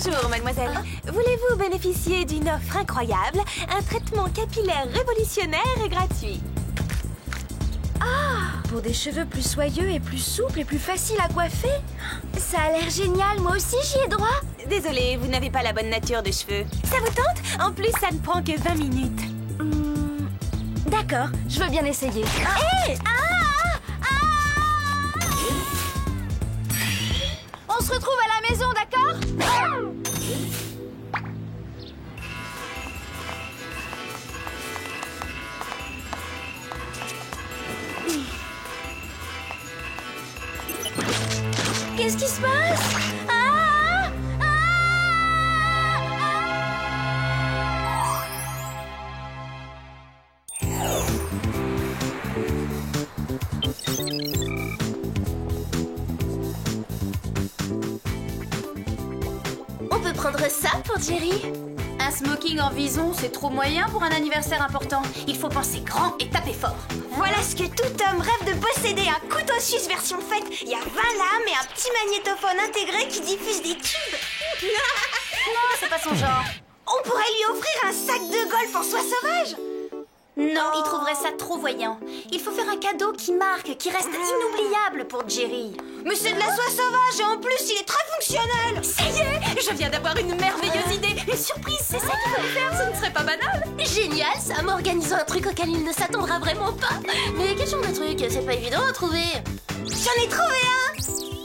Bonjour, mademoiselle. Voulez-vous bénéficier d'une offre incroyable? Un traitement capillaire révolutionnaire et gratuit. Pour des cheveux plus soyeux et plus souples et plus faciles à coiffer? Ça a l'air génial, moi aussi j'y ai droit. Désolée, vous n'avez pas la bonne nature de cheveux. Ça vous tente? En plus, ça ne prend que 20 minutes. D'accord, je veux bien essayer. Hé! On se retrouve à la maison, d'accord? Qu'est-ce qui se passe? On peut prendre ça pour Jerry? Un smoking en vison, c'est trop moyen pour un anniversaire important. Il faut penser grand et taper fort. Voilà ce que tout homme rêve de posséder, un couteau suisse version fête. Il y a 20 lames et un petit magnétophone intégré qui diffuse des tubes. Non, c'est pas son genre. On pourrait lui offrir un sac de golf en soie sauvage. Non, il trouverait ça trop voyant. Il faut faire un cadeau qui marque, qui reste inoubliable pour Jerry. Mais c'est de la soie sauvage et en plus il est très fonctionnel. Ça y est, je viens d'avoir une merveilleuse idée. Une surprise, c'est ça qu'il faut lui faire, ce ne serait pas banal. Génial, ça, m'organisant un truc auquel il ne s'attendra vraiment pas. Mais quel genre de truc? C'est pas évident à trouver. J'en ai trouvé un.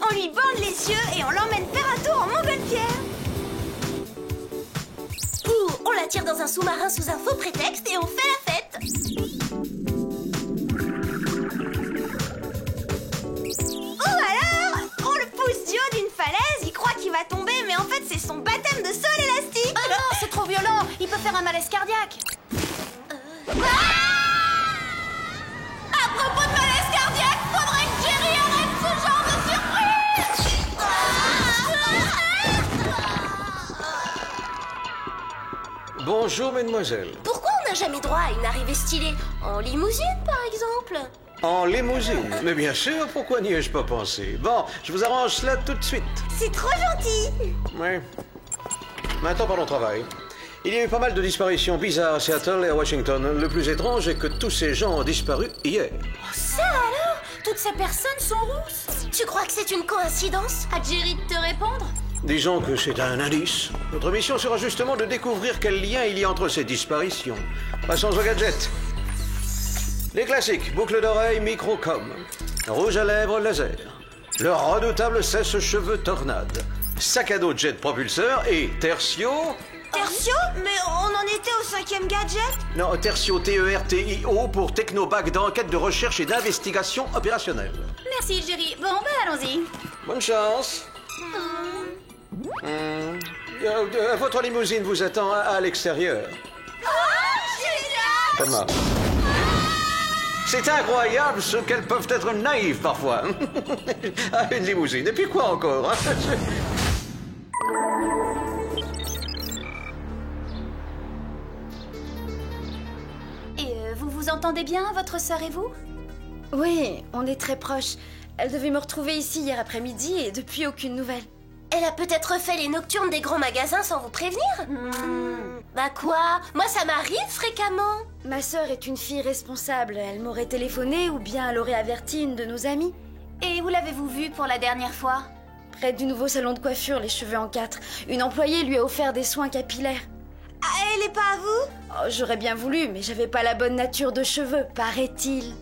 On lui bande les yeux et on l'emmène faire un tour en montgolfière. Ou on l'attire dans un sous-marin sous un faux prétexte et on fait la fête. Ou alors, on le pousse du haut d'une falaise, il croit qu'il va tomber, mais en fait c'est son baptême de sol élastique. Oh non, c'est trop violent. Il peut faire un malaise cardiaque. À propos de malaise cardiaque, faudrait que Jerry arrête ce genre de surprise. Bonjour, mesdemoiselles. Pourquoi on n'a jamais droit à une arrivée stylée? En limousine, par exemple? En limousine? Mais bien sûr, pourquoi n'y ai-je pas pensé? Bon, je vous arrange cela tout de suite. C'est trop gentil. Oui. Maintenant, parlons travail. Il y a eu pas mal de disparitions bizarres à Seattle et à Washington. Le plus étrange est que tous ces gens ont disparu hier. Ça alors? Toutes ces personnes sont rousses? Tu crois que c'est une coïncidence? À Jerry de te répondre? Disons que c'est un indice. Notre mission sera justement de découvrir quel lien il y a entre ces disparitions. Passons aux gadgets. Les classiques, boucle d'oreille, microcom, rouge à lèvres laser, le redoutable sèche-cheveux tornade, sac à dos jet propulseur et Tertio... Tertio? Mais on en était au 5e gadget. Non, Tertio, T-E-R-T-I-O pour Technobag d'enquête de recherche et d'investigation opérationnelle. Merci Jerry. Bon, ben allons-y. Bonne chance. Votre limousine vous attend à l'extérieur. Génial! Pas mal. C'est incroyable ce qu'elles peuvent être naïves parfois. Ah, une limousine. Et puis quoi encore, hein? Et vous vous entendez bien, votre sœur et vous? Oui, on est très proches. Elle devait me retrouver ici hier après-midi et depuis aucune nouvelle. Elle a peut-être fait les nocturnes des grands magasins sans vous prévenir? Bah quoi? Moi ça m'arrive fréquemment. Ma sœur est une fille responsable. Elle m'aurait téléphoné ou bien elle aurait averti une de nos amies. Et où l'avez-vous vue pour la dernière fois? Près du nouveau salon de coiffure, les cheveux en 4. Une employée lui a offert des soins capillaires. Ah, elle est pas à vous? Oh, j'aurais bien voulu, mais j'avais pas la bonne nature de cheveux, paraît-il.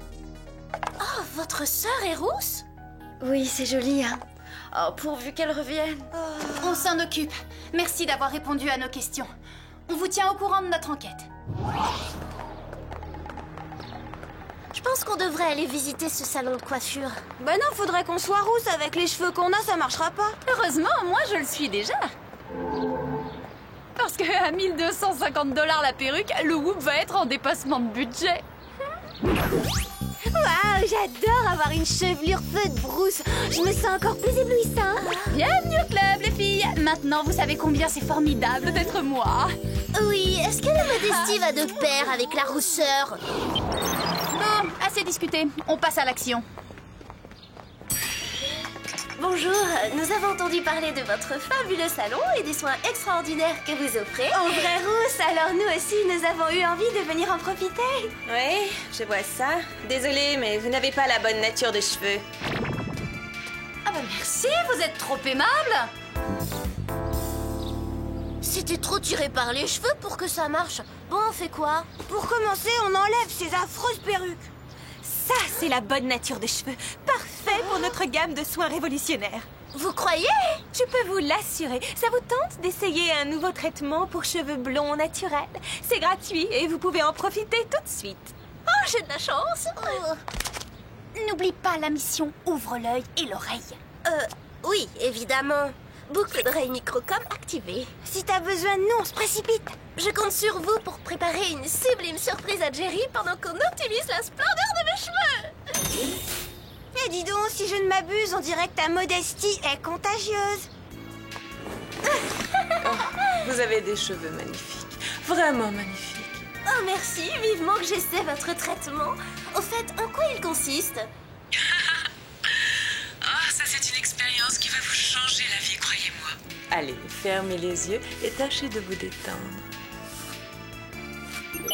Oh, votre sœur est rousse? Oui, c'est joli, hein. Oh, pourvu qu'elle revienne. On s'en occupe. Merci d'avoir répondu à nos questions. On vous tient au courant de notre enquête. Je pense qu'on devrait aller visiter ce salon de coiffure. Bah non, faudrait qu'on soit rousse. Avec les cheveux qu'on a, ça marchera pas. Heureusement, moi je le suis déjà. Parce que à 1 250 $ la perruque, le Whoop va être en dépassement de budget. Waouh, j'adore avoir une chevelure feu de brousse. Je me sens encore plus éblouissante. Bienvenue au club, les filles. Maintenant, vous savez combien c'est formidable d'être moi. Oui, est-ce que la modestie va de pair avec la rousseur? Bon, assez discuté. On passe à l'action. Bonjour, nous avons entendu parler de votre fabuleux salon et des soins extraordinaires que vous offrez. En vrai, Rousse, alors nous aussi, nous avons eu envie de venir en profiter. Oui, je vois ça. Désolée, mais vous n'avez pas la bonne nature de cheveux. Ah bah merci, vous êtes trop aimable. C'était trop tiré par les cheveux pour que ça marche. Bon, on fait quoi? Pour commencer, on enlève ces affreuses perruques. Ça, c'est la bonne nature de cheveux. Parfait pour notre gamme de soins révolutionnaires. Vous croyez? Je peux vous l'assurer. Ça vous tente d'essayer un nouveau traitement pour cheveux blonds naturels? C'est gratuit et vous pouvez en profiter tout de suite. Oh, j'ai de la chance. N'oublie pas la mission, ouvre l'œil et l'oreille. Oui, évidemment. Boucle d'oreille microcom activée. Si t'as besoin de nous, on se précipite. Je compte sur vous pour préparer une sublime surprise à Jerry pendant qu'on optimise la splendeur de mes cheveux. Et dis donc, si je ne m'abuse, on dirait que ta modestie est contagieuse. Vous avez des cheveux magnifiques. Vraiment magnifiques. Oh, merci. Vivement que j'essaie votre traitement. Au fait, en quoi il consiste? Ça c'est une expérience qui va vous changer la vie, croyez-moi. Allez, fermez les yeux et tâchez de vous détendre.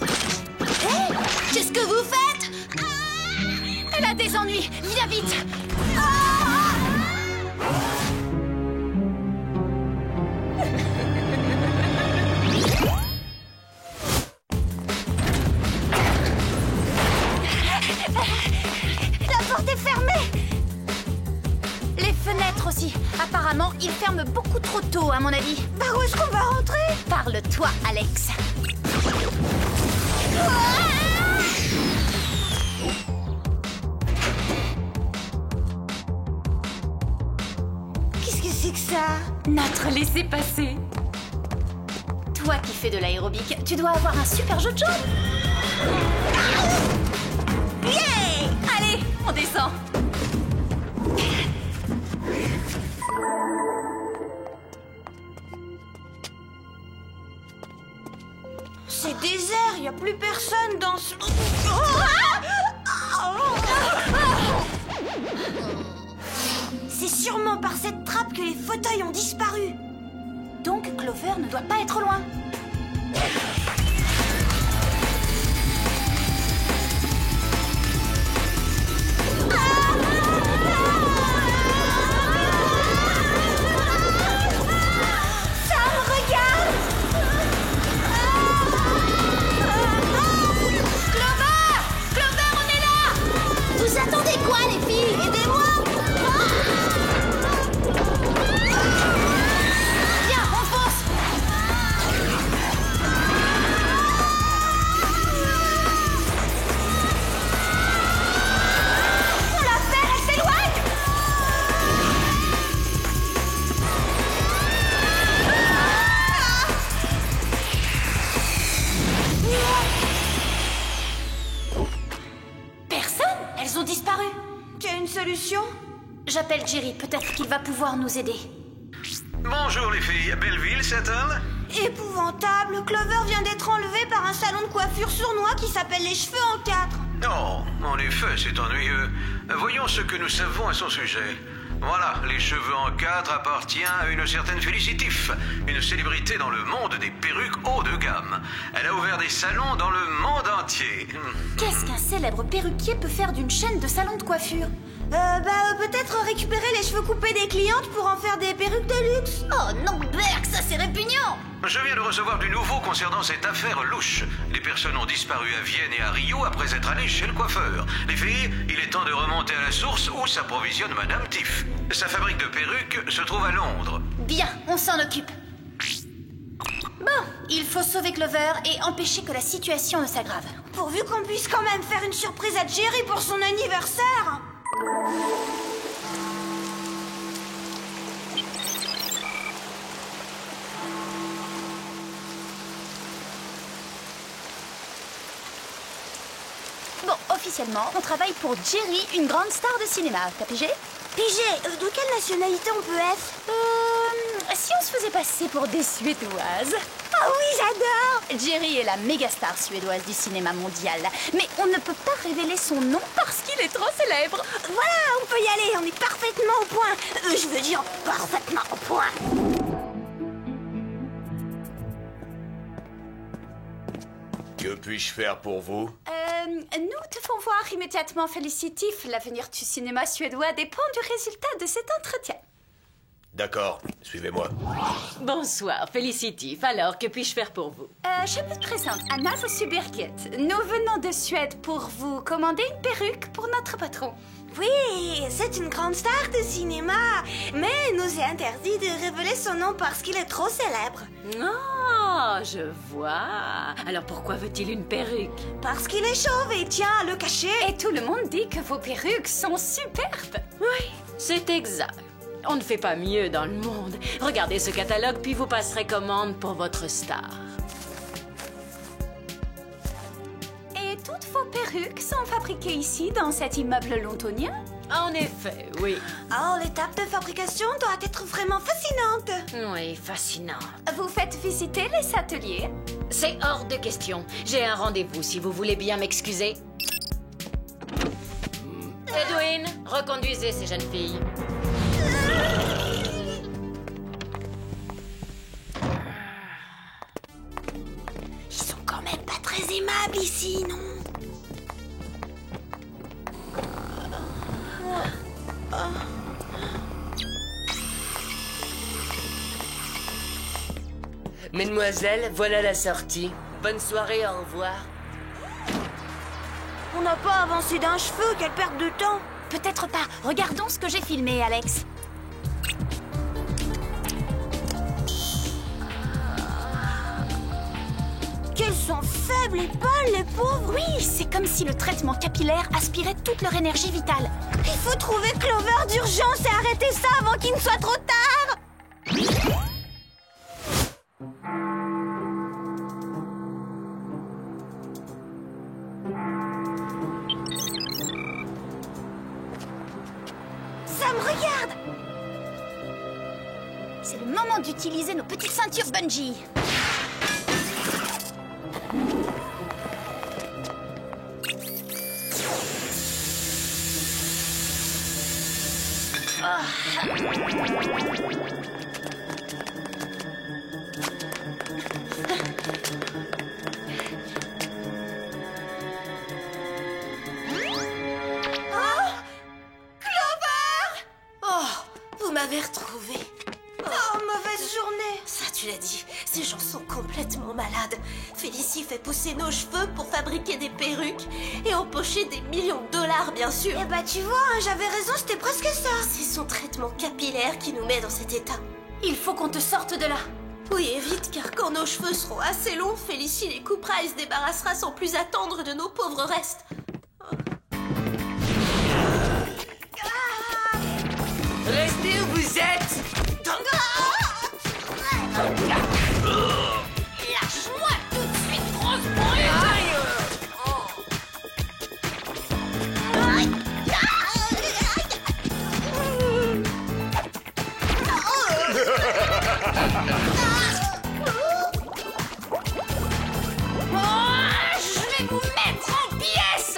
Hé, qu'est-ce que vous faites? Elle a des ennuis, viens vite. La porte est fermée. Les fenêtres aussi. Apparemment, ils ferment beaucoup trop tôt, à mon avis. Par où est-ce qu'on va rentrer? Parle-toi, Alex. Qu'est-ce que c'est que ça? Notre laissez-passer. Toi qui fais de l'aérobic, tu dois avoir un super jeu de jambes. Yeah! Allez, on descend. C'est désert, il n'y a plus personne dans ce... C'est sûrement par cette trappe que les fauteuils ont disparu. Donc, Clover ne doit pas être loin. Vous attendez quoi, les filles? Aidez-moi! Viens, on fonce. On l'a fait, elle s'éloigne. Personne? Elles ont disparu. Tu as une solution? J'appelle Jerry, peut-être qu'il va pouvoir nous aider. Bonjour les filles, Belleville, c'est-elle? Épouvantable, Clover vient d'être enlevée par un salon de coiffure sournois qui s'appelle les cheveux en 4. Oh, en effet, c'est ennuyeux. Voyons ce que nous savons à son sujet. Voilà, les cheveux en 4 appartient à une certaine Félicitif, une célébrité dans le monde des perruques haut de gamme. Elle a ouvert des salons dans le monde entier. Qu'est-ce qu'un célèbre perruquier peut faire d'une chaîne de salons de coiffure? Peut-être récupérer les cheveux coupés des clientes pour en faire des perruques de luxe. Oh non, Berk, ça c'est répugnant. Je viens de recevoir du nouveau concernant cette affaire louche. Les personnes ont disparu à Vienne et à Rio après être allées chez le coiffeur. Les filles, il est temps de remonter à la source où s'approvisionne Madame Tiff. Sa fabrique de perruques se trouve à Londres. Bien, on s'en occupe. Bon, il faut sauver Clover et empêcher que la situation ne s'aggrave. Pourvu qu'on puisse quand même faire une surprise à Jerry pour son anniversaire. Bon, officiellement, on travaille pour Jerry, une grande star de cinéma. T'as pigé? PG, de quelle nationalité on peut être? Si on se faisait passer pour des Suédoises. Ah Oh oui, j'adore! Jerry est la méga star suédoise du cinéma mondial. Mais on ne peut pas révéler son nom parce qu'il est trop célèbre. Voilà, on peut y aller, on est parfaitement au point. Je veux dire, parfaitement au point. Que puis-je faire pour vous? Nous devons voir immédiatement Felicity. L'avenir du cinéma suédois dépend du résultat de cet entretien. D'accord, suivez-moi. Bonsoir, Felicity. Alors, que puis-je faire pour vous? Je me présente, Anna Vossu-Birket. Nous venons de Suède pour vous commander une perruque pour notre patron. Oui, c'est une grande star de cinéma, mais il nous est interdit de révéler son nom parce qu'il est trop célèbre. Oh, je vois. Alors pourquoi veut-il une perruque? Parce qu'il est chauve et tient à le cacher. Et tout le monde dit que vos perruques sont superbes. Oui, c'est exact. On ne fait pas mieux dans le monde. Regardez ce catalogue, puis vous passerez commande pour votre star. Et toutes vos perruques sont fabriquées ici, dans cet immeuble londonien? En effet, oui. Oh, l'étape de fabrication doit être vraiment fascinante. Oui, fascinant. Vous faites visiter les ateliers? C'est hors de question. J'ai un rendez-vous, si vous voulez bien m'excuser. Edwin, reconduisez ces jeunes filles. Ils sont quand même pas très aimables ici, non? Mesdemoiselles, voilà la sortie. Bonne soirée, au revoir. On n'a pas avancé d'un cheveu, quelle perte de temps. Peut-être pas. Regardons ce que j'ai filmé, Alex. Qu'elles sont faibles et pâles, les pauvres. Oui, c'est comme si le traitement capillaire aspirait toute leur énergie vitale. Il faut trouver Clover d'urgence et arrêter ça avant qu'il ne soit trop tard. Ça me regarde. C'est le moment d'utiliser nos petites ceintures bungee. Vous m'avez retrouvée. Oh, mauvaise journée. Ça, tu l'as dit. Ces gens sont complètement malades. Félicie fait pousser nos cheveux pour fabriquer des perruques et empocher des millions de dollars, bien sûr. Eh bah, tu vois, hein, j'avais raison, c'était presque ça. C'est son traitement capillaire qui nous met dans cet état. Il faut qu'on te sorte de là. Oui, et vite, car quand nos cheveux seront assez longs, Félicie les coupera et se débarrassera sans plus attendre de nos pauvres restes. Restez où vous êtes. Lâche-moi tout de suite, grosse brute. Je vais vous mettre en pièces.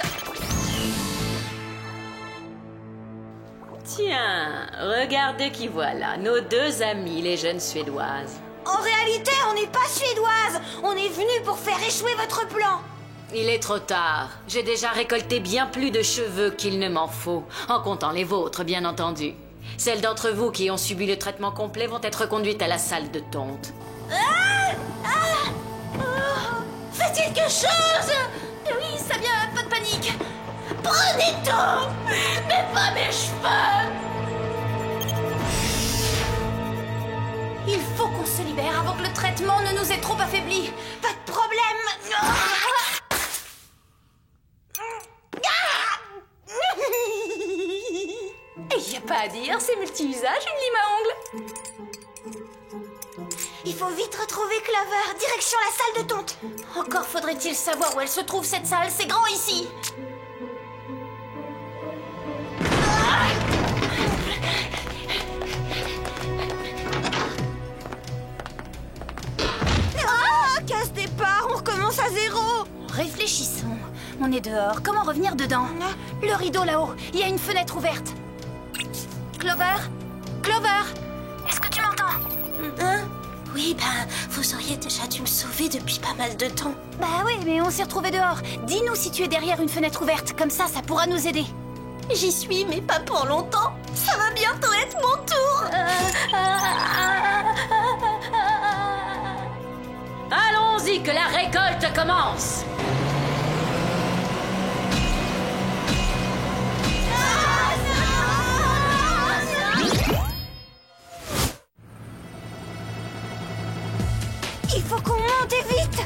Tiens, regardez qui voilà, nos deux amies, les jeunes Suédoises. En réalité, on n'est pas suédoise. On est venu pour faire échouer votre plan. Il est trop tard. J'ai déjà récolté bien plus de cheveux qu'il ne m'en faut, en comptant les vôtres, bien entendu. Celles d'entre vous qui ont subi le traitement complet vont être conduites à la salle de tonte. Faites quelque chose! Oui, ça vient, pas de panique. Prenez tout! Mais pas mes cheveux! Il faut qu'on se libère avant que le traitement ne nous ait trop affaiblis. Pas de problème. Et y a pas à dire, c'est multi-usage, une lime à ongles. Il faut vite retrouver Clover. Direction la salle de tonte. Encore faudrait-il savoir où elle se trouve, cette salle. C'est grand ici. Réfléchissons. On est dehors. Comment revenir dedans? Le rideau là-haut. Il y a une fenêtre ouverte. Clover? Clover? Est-ce que tu m'entends? Hein? Oui, vous auriez déjà dû me sauver depuis pas mal de temps. Bah oui, mais on s'est retrouvés dehors. Dis-nous si tu es derrière une fenêtre ouverte. Comme ça pourra nous aider. J'y suis, mais pas pour longtemps. Ça va bientôt être mon tour. Allons-y, que la récolte commence. Il faut qu'on monte et vite.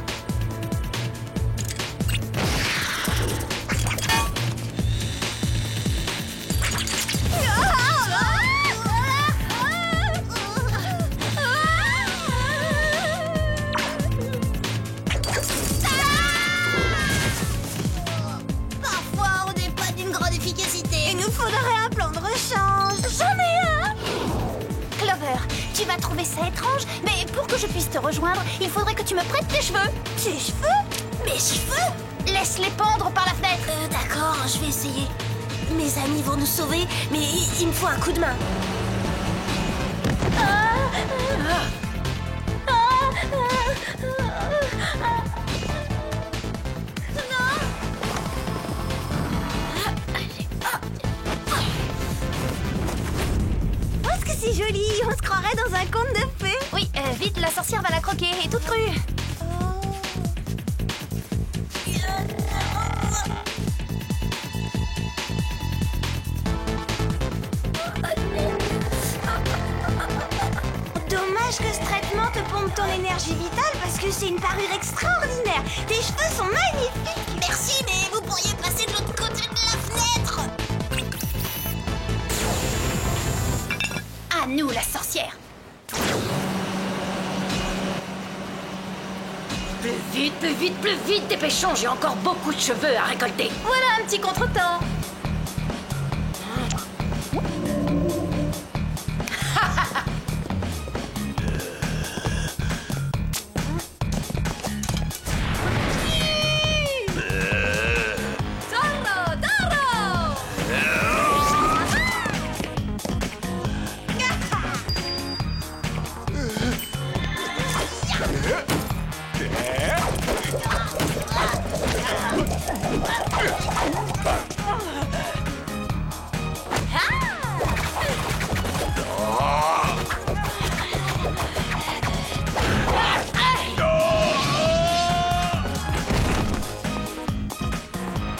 Parfois, on n'est pas d'une grande efficacité. Il nous faudrait un plan de rechange. J'en ai un. Clover, tu vas trouver ça étrange, mais pour que je puisse te rejoindre, il faudrait que tu me prêtes tes cheveux. Tes cheveux? Mes cheveux? Laisse-les pendre par la fenêtre. D'accord, je vais essayer. Mes amis vont nous sauver, mais il me faut un coup de main. Oh, est-ce que c'est joli? On se croirait dans un conte de fées. Oui, vite, la sorcière va la croquer, et toute crue. Dommage que ce traitement te pompe ton énergie vitale parce que c'est une parure extraordinaire. Tes cheveux sont magnifiques. Merci, mais vous pourriez passer de l'autre côté de la fenêtre. À nous, la sorcière. Plus vite, dépêchons, j'ai encore beaucoup de cheveux à récolter. Voilà un petit contretemps.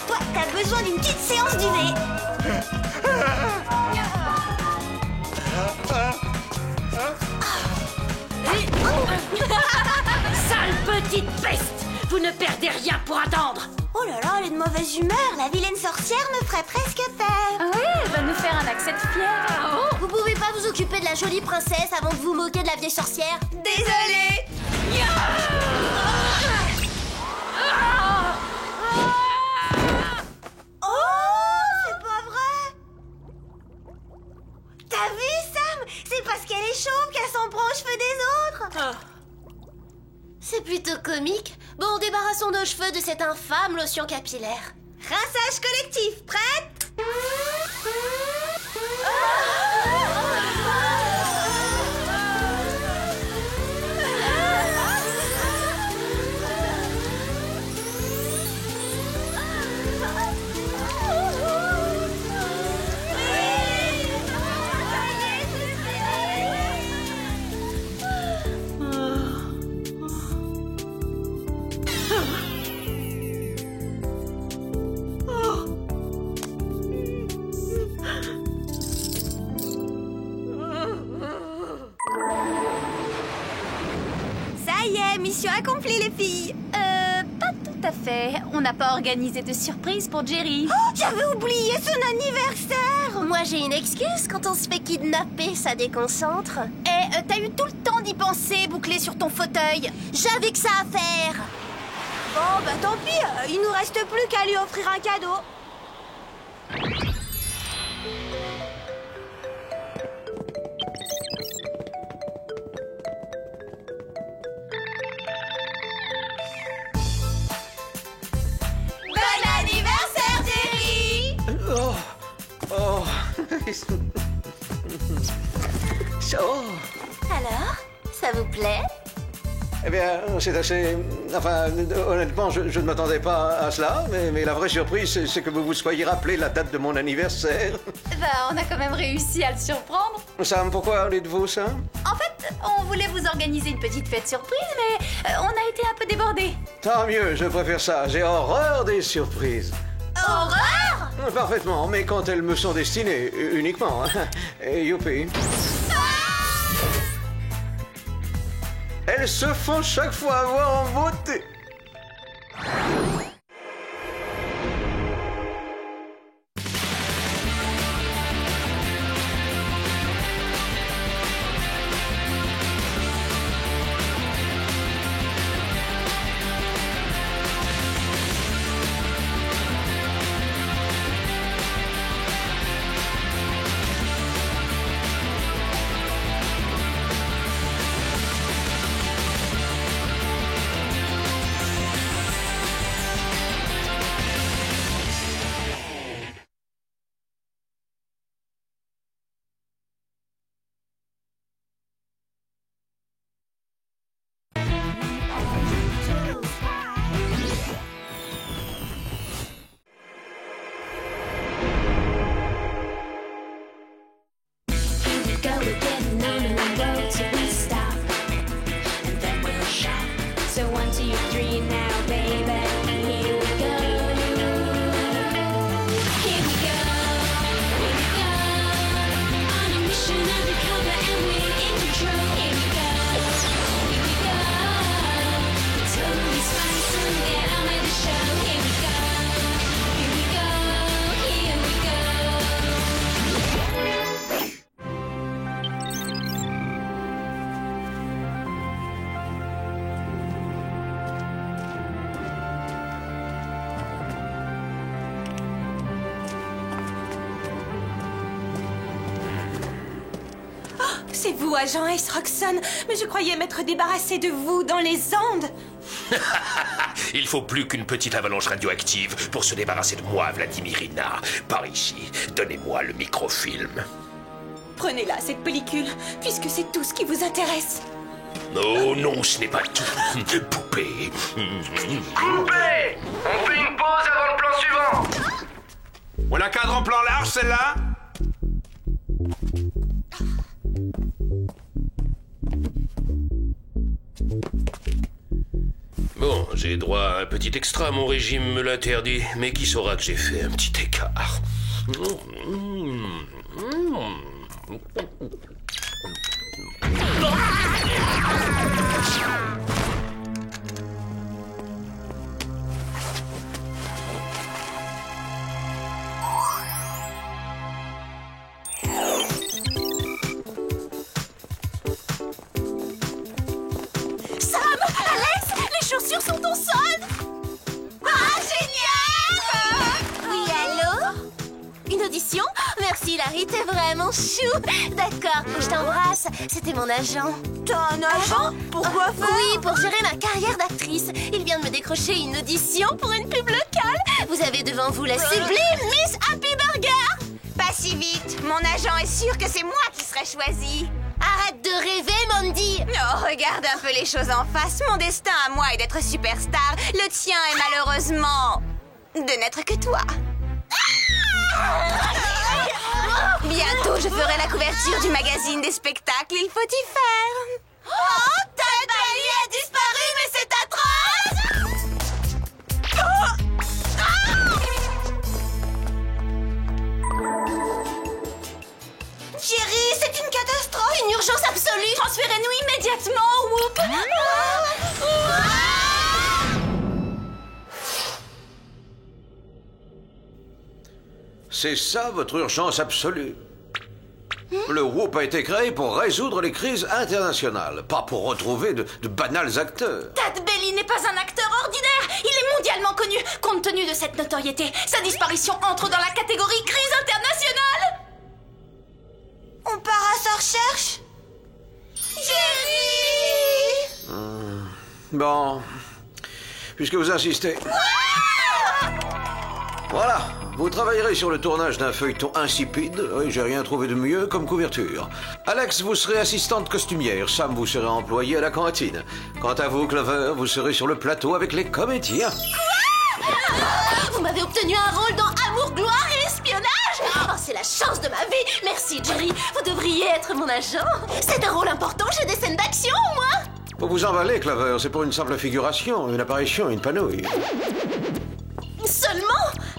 Toi, t'as besoin d'une petite séance d'UV. Sale petite peste! Vous ne perdez rien pour attendre. Oh là là, elle est de mauvaise humeur. La vilaine sorcière me ferait presque peur. Ah oui, elle va nous faire un accès de fièvre. Vous pouvez pas vous occuper de la jolie princesse avant de vous moquer de la vieille sorcière? Désolée. Oh, c'est pas vrai. T'as vu, Sam? C'est parce qu'elle est chauve qu'elle s'en prend aux cheveux des autres. C'est plutôt comique. Bon, débarrassons nos cheveux de cette infâme lotion capillaire. Rinçage collectif, prête? Ça y est, mission accomplie les filles. Pas tout à fait. On n'a pas organisé de surprise pour Jerry. Oh, j'avais oublié son anniversaire. Moi, j'ai une excuse. Quand on se fait kidnapper, ça déconcentre. T'as eu tout le temps d'y penser, bouclé sur ton fauteuil. J'avais que ça à faire. Bon, bah tant pis, il nous reste plus qu'à lui offrir un cadeau. surprise. Oh. Alors, ça vous plaît? Eh bien, c'est assez... Enfin, honnêtement, je ne m'attendais pas à cela, mais la vraie surprise, c'est que vous vous soyez rappelé la date de mon anniversaire. Bah, on a quand même réussi à le surprendre. Sam, pourquoi dites-vous ça? En fait, on voulait vous organiser une petite fête surprise, mais on a été un peu débordés. Tant mieux, je préfère ça. J'ai horreur des surprises. Horreur! Parfaitement, mais quand elles me sont destinées, uniquement. Et youpi. Elles se font chaque fois avoir en beauté. C'est vous, agent Ace Roxxon. Mais je croyais m'être débarrassé de vous dans les ondes. Il faut plus qu'une petite avalanche radioactive pour se débarrasser de moi, Vladimirina. Par ici, donnez-moi le microfilm. Prenez-la, cette pellicule, puisque c'est tout ce qui vous intéresse. Oh non, ce n'est pas tout. Poupée. Coupé! On fait une pause avant le plan suivant. On la cadre en plan large, celle-là? Bon, j'ai droit à un petit extra, mon régime me l'interdit. Mais qui saura que j'ai fait un petit écart? chaussures sont au sol. Ah, génial! Oui, allô? Une audition? Merci, Larry, t'es vraiment chou. D'accord, je t'embrasse. C'était mon agent. T'as un agent? Pourquoi faire? Oui, pour gérer ma carrière d'actrice. Il vient de me décrocher une audition pour une pub locale. Vous avez devant vous la sublime Miss Happy Burger. Pas si vite. Mon agent est sûr que c'est moi qui serai choisie. Arrête de rêver, Mandy. Oh, regarde un peu les choses en face. Mon destin à moi est d'être superstar. Le tien est malheureusement de n'être que toi. Bientôt, je ferai la couverture du magazine des spectacles. Il faut y faire. Oh, Tad Bailey a disparu, mais c'est atroce. Chérie, c'est une catastrophe. Une urgence absolue. Transférez-nous immédiatement, Whoop. C'est ça votre urgence absolue. Le Whoop a été créé pour résoudre les crises internationales, pas pour retrouver de banals acteurs. Tad Bailey n'est pas un acteur ordinaire. Il est mondialement connu. Compte tenu de cette notoriété, sa disparition entre dans la catégorie crise internationale. On part à sa recherche? Chérie! Bon, puisque vous insistez. Voilà, Vous travaillerez sur le tournage d'un feuilleton insipide. Oui, j'ai rien trouvé de mieux comme couverture. Alex, vous serez assistante costumière. Sam, vous serez employé à la cantine. Quant à vous, Clover, vous serez sur le plateau avec les comédiens. Quoi? Vous m'avez obtenu un rôle dans Amour, gloire et espionnage. Oh, c'est la chance de ma vie. Merci, Jerry. Vous devriez être mon agent. C'est un rôle important, j'ai des scènes d'action, moi. Faut vous emballer, Clover. C'est pour une simple figuration, une apparition, une panouille. Seulement?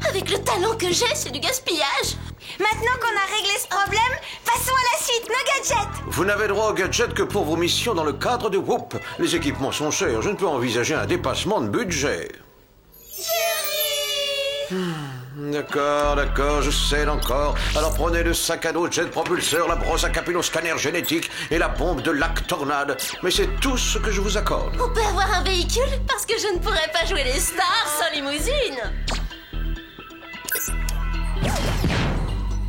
Avec le talent que j'ai, c'est du gaspillage. Maintenant qu'on a réglé ce problème, passons à la suite, nos gadgets. Vous n'avez droit aux gadgets que pour vos missions dans le cadre de Whoop. Les équipements sont chers, je ne peux envisager un dépassement de budget. D'accord, je cède encore. Alors prenez le sac à dos, jet propulseur, la brosse à capillo, scanner génétique et la pompe de lac tornade. Mais c'est tout ce que je vous accorde. On peut avoir un véhicule? Parce que je ne pourrais pas jouer les stars sans limousine.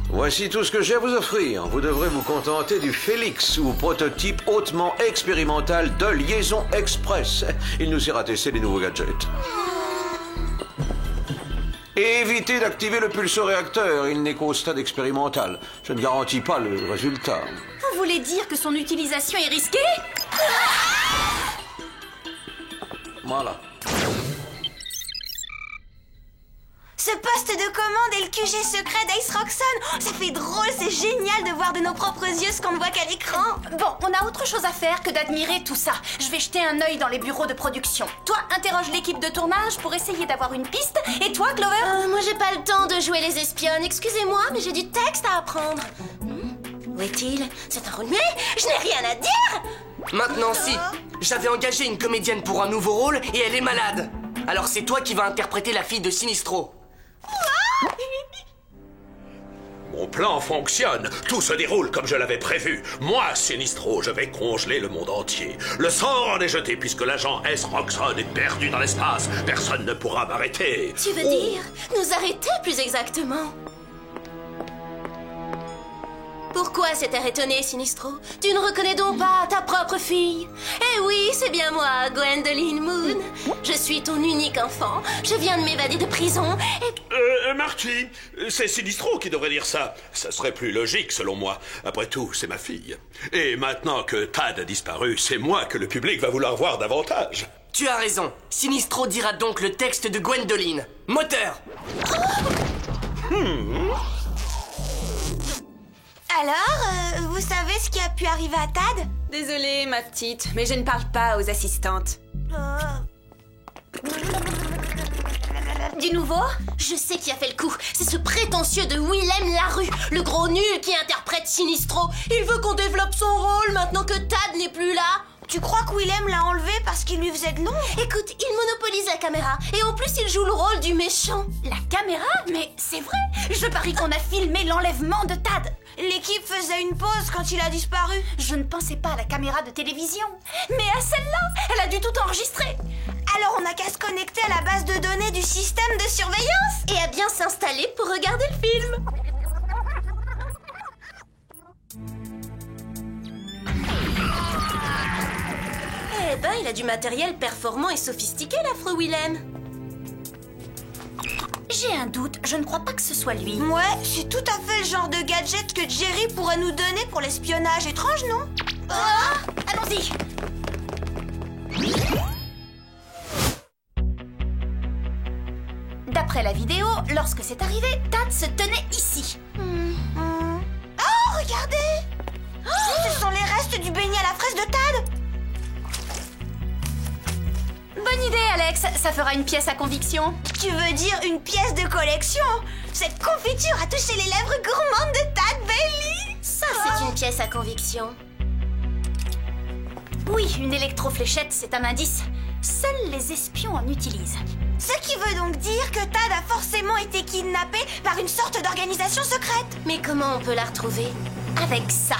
Voici tout ce que j'ai à vous offrir. Vous devrez vous contenter du Félix, ou prototype hautement expérimental de liaison express. Il nous ira tester les nouveaux gadgets. Et évitez d'activer le pulsoréacteur, il n'est qu'au stade expérimental. Je ne garantis pas le résultat. Vous voulez dire que son utilisation est risquée? Voilà. Ce poste de commande est le QG secret d'Ice Roxxon. Oh, ça fait drôle, c'est génial de voir de nos propres yeux ce qu'on ne voit qu'à l'écran. Bon, on a autre chose à faire que d'admirer tout ça. Je vais jeter un œil dans les bureaux de production. Toi, interroge l'équipe de tournage pour essayer d'avoir une piste. Et toi, Clover? Moi, j'ai pas le temps de jouer les espionnes. Excusez-moi, mais j'ai du texte à apprendre. Où est-il? C'est un rôle muet? Je n'ai rien à dire. Maintenant, si. J'avais engagé une comédienne pour un nouveau rôle et elle est malade. Alors c'est toi qui vas interpréter la fille de Sinistro. Mon plan fonctionne. Tout se déroule comme je l'avais prévu. Moi, Sinistro, je vais congeler le monde entier. Le sort en est jeté puisque l'agent S. Roxxon est perdu dans l'espace. Personne ne pourra m'arrêter. Tu veux dire nous arrêter plus exactement? Pourquoi cet air étonné, Sinistro? Tu ne reconnais donc pas ta propre fille? Eh oui, c'est bien moi, Gwendoline Moon. Je suis ton unique enfant. Je viens de m'évader de prison et... Marty, c'est Sinistro qui devrait dire ça. Ça serait plus logique, selon moi. Après tout, c'est ma fille. Et maintenant que Tad a disparu, c'est moi que le public va vouloir voir davantage. Tu as raison. Sinistro dira donc le texte de Gwendoline. Moteur! Alors, vous savez ce qui a pu arriver à Tad? Désolée, ma petite, mais je ne parle pas aux assistantes. Du nouveau? Je sais qui a fait le coup. C'est ce prétentieux de Willem Larue, le gros nul qui interprète Sinistro. Il veut qu'on développe son rôle maintenant que Tad n'est plus là. Tu crois que Willem l'a enlevé parce qu'il lui faisait de l'ombre? Écoute, il monopolise la caméra. Et en plus, il joue le rôle du méchant. La caméra? Mais c'est vrai. Je parie qu'on a filmé l'enlèvement de Tad. L'équipe faisait une pause quand il a disparu. Je ne pensais pas à la caméra de télévision, mais à celle-là. Elle a dû tout enregistrer. Alors on n'a qu'à se connecter à la base de données du système de surveillance et à bien s'installer pour regarder le film. Eh ben, il a du matériel performant et sophistiqué, l'affreux Willem. J'ai un doute, je ne crois pas que ce soit lui. Ouais, c'est tout à fait le genre de gadget que Jerry pourrait nous donner pour l'espionnage. Étrange, non? Allons-y. D'après la vidéo, lorsque c'est arrivé, Tad se tenait ici. Oh, regardez! Ce sont les restes du beignet à la fraise de Tad. Bonne idée, Alex. Ça fera une pièce à conviction. Tu veux dire une pièce de collection? Cette confiture a touché les lèvres gourmandes de Tad Bailey. Ça, c'est une pièce à conviction. Oui, une électrofléchette, c'est un indice. Seuls les espions en utilisent. Ce qui veut donc dire que Tad a forcément été kidnappé par une sorte d'organisation secrète. Mais comment on peut la retrouver? Avec ça.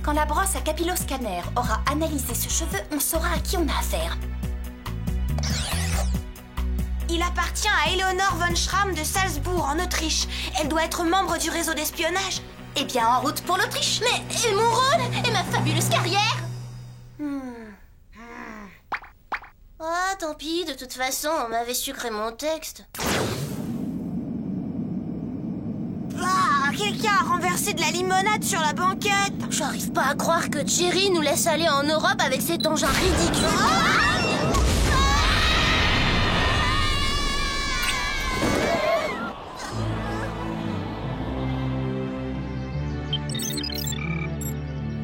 Quand la brosse à capilloscanner aura analysé ce cheveu, on saura à qui on a affaire. Il appartient à Eleonore von Schramm de Salzbourg, en Autriche. Elle doit être membre du réseau d'espionnage. Eh bien, en route pour l'Autriche. Mais et mon rôle? Et ma fabuleuse carrière? tant pis, de toute façon, on m'avait sucré mon texte. Ah, quelqu'un a renversé de la limonade sur la banquette. J'arrive pas à croire que Jerry nous laisse aller en Europe avec cet engin ridicule.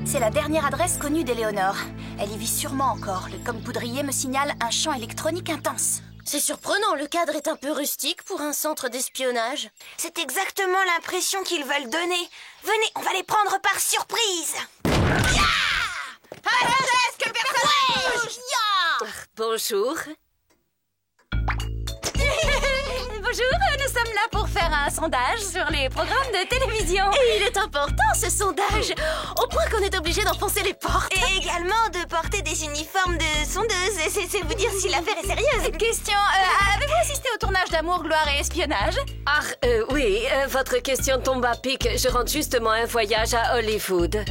C'est la dernière adresse connue d'Éléonore. Elle y vit sûrement encore. Le com poudrier me signale un champ électronique intense. C'est surprenant, le cadre est un peu rustique pour un centre d'espionnage. C'est exactement l'impression qu'ils veulent donner. Venez, on va les prendre par surprise. Est-ce que personne bouge? Bonjour. Bonjour, nous sommes là pour faire un sondage sur les programmes de télévision. Et il est important ce sondage, au point qu'on est obligé d'enfoncer les portes. Et également de porter des uniformes de sondeuse. C'est vous dire si l'affaire est sérieuse. Question, avez-vous assisté au tournage d'Amour, Gloire et Espionnage? Oui, votre question tombe à pic. Je rentre justement un voyage à Hollywood.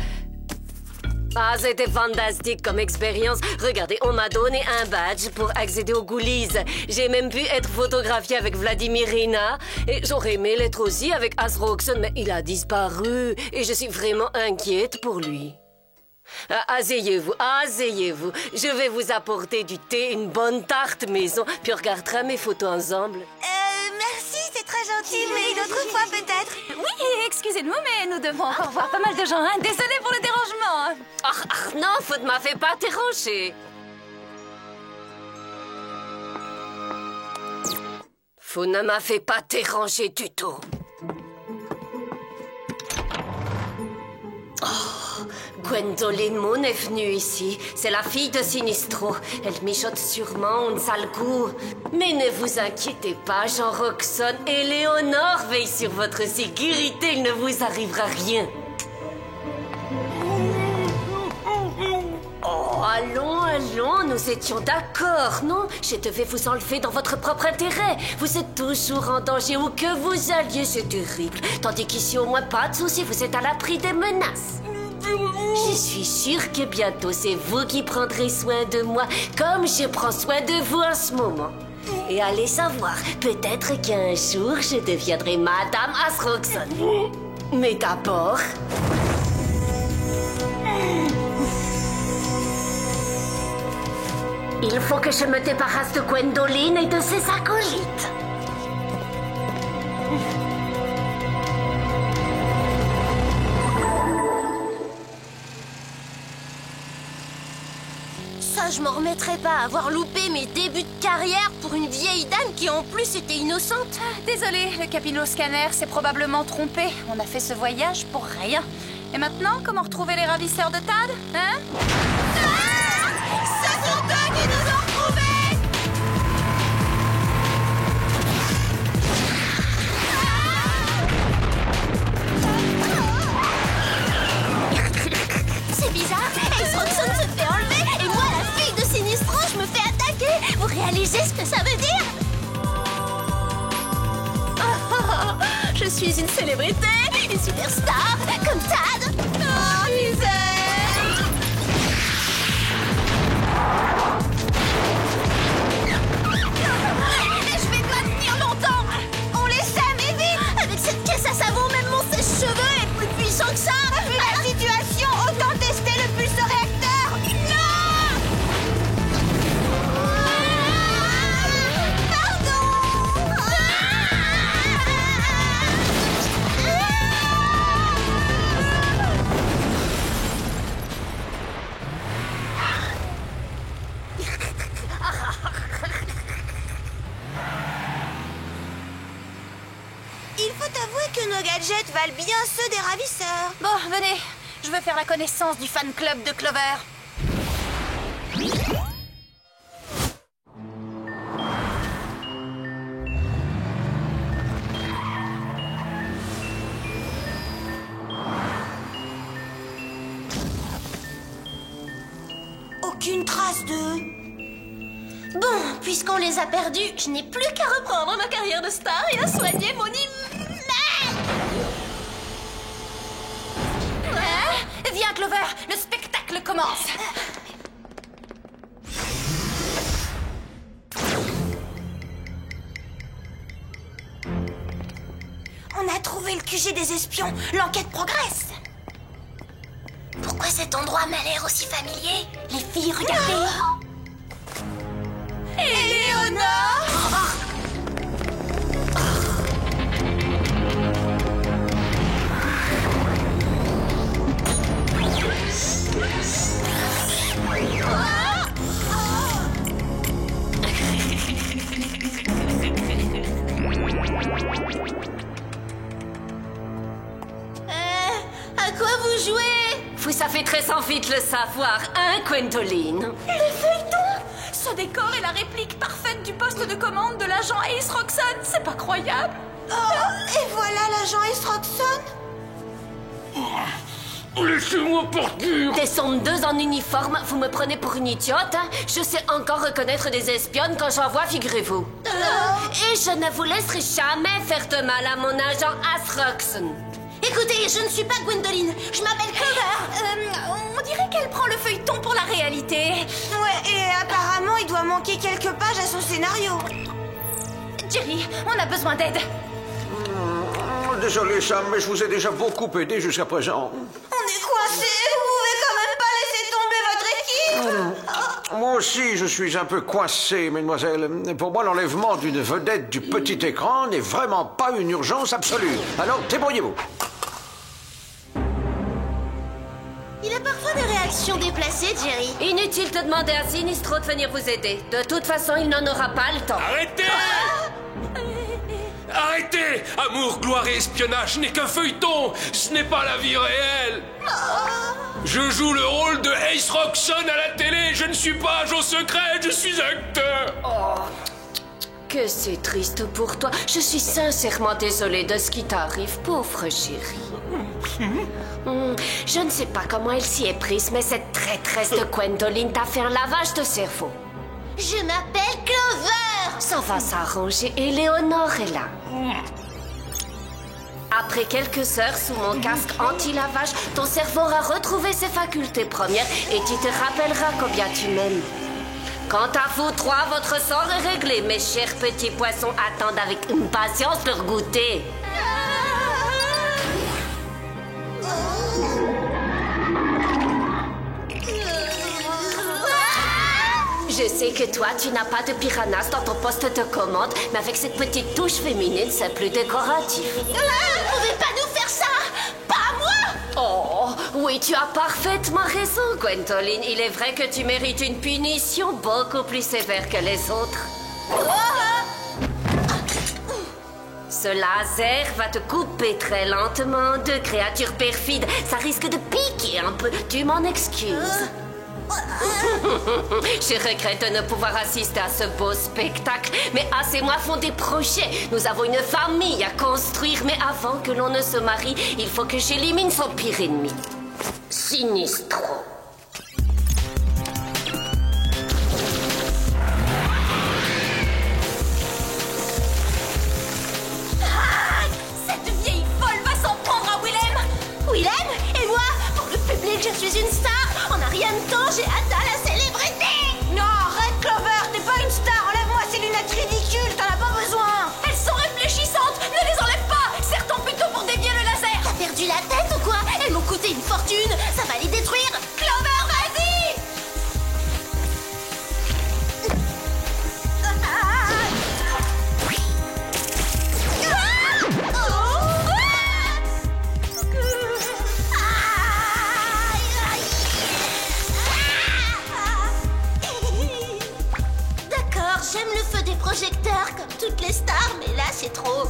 Ah, c'était fantastique comme expérience. Regardez, on m'a donné un badge pour accéder aux coulisses. J'ai même pu être photographiée avec Vladimir Rina. Et j'aurais aimé l'être aussi avec Asroxon, mais il a disparu. Et je suis vraiment inquiète pour lui. Asseyez-vous, asseyez-vous. Je vais vous apporter du thé, une bonne tarte maison, puis on regardera mes photos ensemble. Merci, c'est très gentil, mais une autre fois peut-être. Oui, excusez-nous, mais nous devons encore voir pas mal de gens. Hein. Désolée pour le dérangement. Non, vous ne m'avez pas dérangé. Vous ne m'avez pas dérangé du tout. Gwendoline Moon est venue ici. C'est la fille de Sinistro. Elle mijote sûrement un sale coup. Mais ne vous inquiétez pas, Jean Roxon et Léonore veillent sur votre sécurité. Il ne vous arrivera rien. Oh, allons, nous étions d'accord, non? Je devais vous enlever dans votre propre intérêt. Vous êtes toujours en danger où que vous alliez, c'est terrible. Tandis qu'ici, au moins, pas de soucis, vous êtes à l'abri des menaces. Je suis sûre que bientôt, c'est vous qui prendrez soin de moi, comme je prends soin de vous en ce moment. Et allez savoir, peut-être qu'un jour, je deviendrai Madame Asroxon. Mais d'abord... il faut que je me débarrasse de Gwendoline et de ses acolytes. Ça, je m'en remettrai pas à avoir loupé mes débuts de carrière pour une vieille dame qui en plus était innocente. Désolée, le capillo-scanner s'est probablement trompé. On a fait ce voyage pour rien. Et maintenant, comment retrouver les ravisseurs de Tad? Hein? Ce sont eux qui nous ont retrouvés! C'est bizarre, Asroxon se fait enlever et moi, la fille de Sinistro, je me fais attaquer. Vous réalisez ce que ça veut dire? Je suis une célébrité, une superstar, comme Tad. Oh, misère! Je vais pas tenir longtemps. On les aime et vite. Avec cette caisse à savon, même mon sèche-cheveux est plus puissant que ça. Vu la situation, autant tester le pulse-réacteur. Non! Pardon! Il faut avouer que nos gadgets valent bien ceux des ravisseurs. Bon, venez. Je veux faire la connaissance du fan club de Clover. Aucune trace de... Bon, puisqu'on les a perdus, je n'ai plus qu'à reprendre ma carrière de star et à soigner mon image. Viens, Clover, le spectacle commence. On a trouvé le QG des espions. L'enquête progresse. Pourquoi cet endroit m'a l'air aussi familier? Les filles, regardez. Éléonore! À quoi vous jouez? Vous savez très vite le savoir, hein, Gwendoline? Le feuilleton! Ce décor est la réplique parfaite du poste de commande de l'agent Ace Roxon. C'est pas croyable. Oh, et voilà l'agent Ace Roxon. Laissez-moi partir. Descendre deux en uniforme, vous me prenez pour une idiote, hein? Je sais encore reconnaître des espionnes quand j'en vois, figurez-vous. Et je ne vous laisserai jamais faire de mal à mon agent Ace Roxon. Écoutez, je ne suis pas Gwendoline. Je m'appelle Clover. On dirait qu'elle prend le feuilleton pour la réalité. Ouais, et apparemment, il doit manquer quelques pages à son scénario. Jerry, on a besoin d'aide. Désolé, Sam, mais je vous ai déjà beaucoup aidé jusqu'à présent. On est coincés. Vous pouvez quand même pas laisser tomber votre équipe. Moi aussi, je suis un peu coincé, mesdemoiselles. Pour moi, l'enlèvement d'une vedette du petit écran n'est vraiment pas une urgence absolue. Alors, débrouillez-vous. Il a parfois des réactions déplacées, Jerry. Inutile de demander à Sinistro de venir vous aider. De toute façon, il n'en aura pas le temps. Arrêtez! Arrêtez! Amour, gloire et espionnage n'est qu'un feuilleton! Ce n'est pas la vie réelle! Je joue le rôle de Ace Roxon à la télé! Je ne suis pas agent secret, je suis acteur! Oh, que c'est triste pour toi. Je suis sincèrement désolée de ce qui t'arrive, pauvre chérie. Je ne sais pas comment elle s'y est prise, mais cette traîtresse de Gwendoline t'a fait un lavage de cerveau. Je m'appelle Clover. Ça va s'arranger, Éléonore est là. Après quelques heures sous mon casque anti-lavage, ton cerveau aura retrouvé ses facultés premières et tu te rappelleras combien tu m'aimes. Quant à vous trois, votre sort est réglé. Mes chers petits poissons attendent avec impatience leur goûter. Je sais que toi, tu n'as pas de piranhas dans ton poste de commande, mais avec cette petite touche féminine, c'est plus décoratif. Vous ne pouvez pas nous faire ça! Pas moi! Oh, oui, tu as parfaitement raison, Gwendoline. Il est vrai que tu mérites une punition beaucoup plus sévère que les autres. Ce laser va te couper très lentement de créatures perfides. Ça risque de piquer un peu. Tu m'en excuses. Je regrette de ne pouvoir assister à ce beau spectacle, mais As et moi font des projets. Nous avons une famille à construire, mais avant que l'on ne se marie, il faut que j'élimine son pire ennemi. Sinistro. Cette vieille folle va s'en prendre à Willem. Willem? Et moi? Pour le public, je suis une star. En un rien de temps, j'ai atteint la célébrité. Non, arrête, Clover. T'es pas une star. Enlève-moi ces lunettes ridicules. T'en as pas besoin. Elles sont réfléchissantes. Ne les enlève pas. Serre-t'en plutôt pour dévier le laser. T'as perdu la tête ou quoi? Elles m'ont coûté une fortune. Ça va les détruire. Clover, vas-y. D'accord, j'aime le feu des projecteurs comme toutes les stars, mais là c'est trop.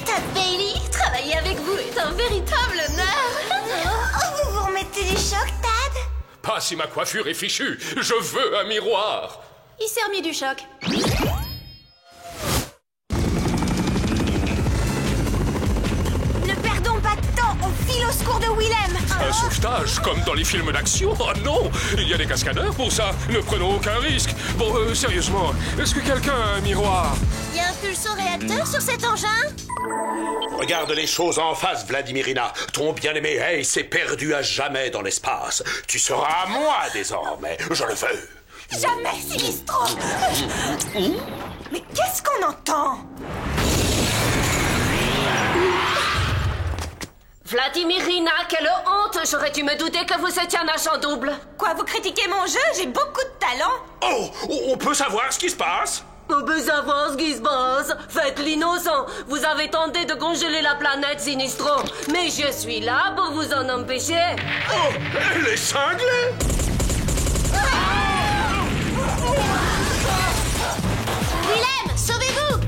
Tad Bailey, travailler avec vous est un véritable honneur. Vous vous remettez du choc, Tad? Pas si ma coiffure est fichue. Je veux un miroir. Il s'est remis du choc. Ne perdons pas de temps. On file au secours de Willem. Un sauvetage, comme dans les films d'action? Oh non! Il y a des cascadeurs pour ça. Ne prenons aucun risque. Bon, sérieusement, est-ce que quelqu'un a un miroir? Il y a un pulso-réacteur sur cet engin? Regarde les choses en face, Vladimirina. Ton bien-aimé Ace est perdu à jamais dans l'espace. Tu seras à moi désormais. Je le veux. Jamais, Sinistro. Mais qu'est-ce qu'on entend? Vladimirina, quelle honte! J'aurais dû me douter que vous étiez un agent double. Quoi, vous critiquez mon jeu? J'ai beaucoup de talent. Oh, on peut savoir ce qui se passe? On peut savoir ce qui se passe. Faites l'innocent. Vous avez tenté de congeler la planète Sinistro. Mais je suis là pour vous en empêcher. Oh, elle est cinglée! Willem, sauvez-vous!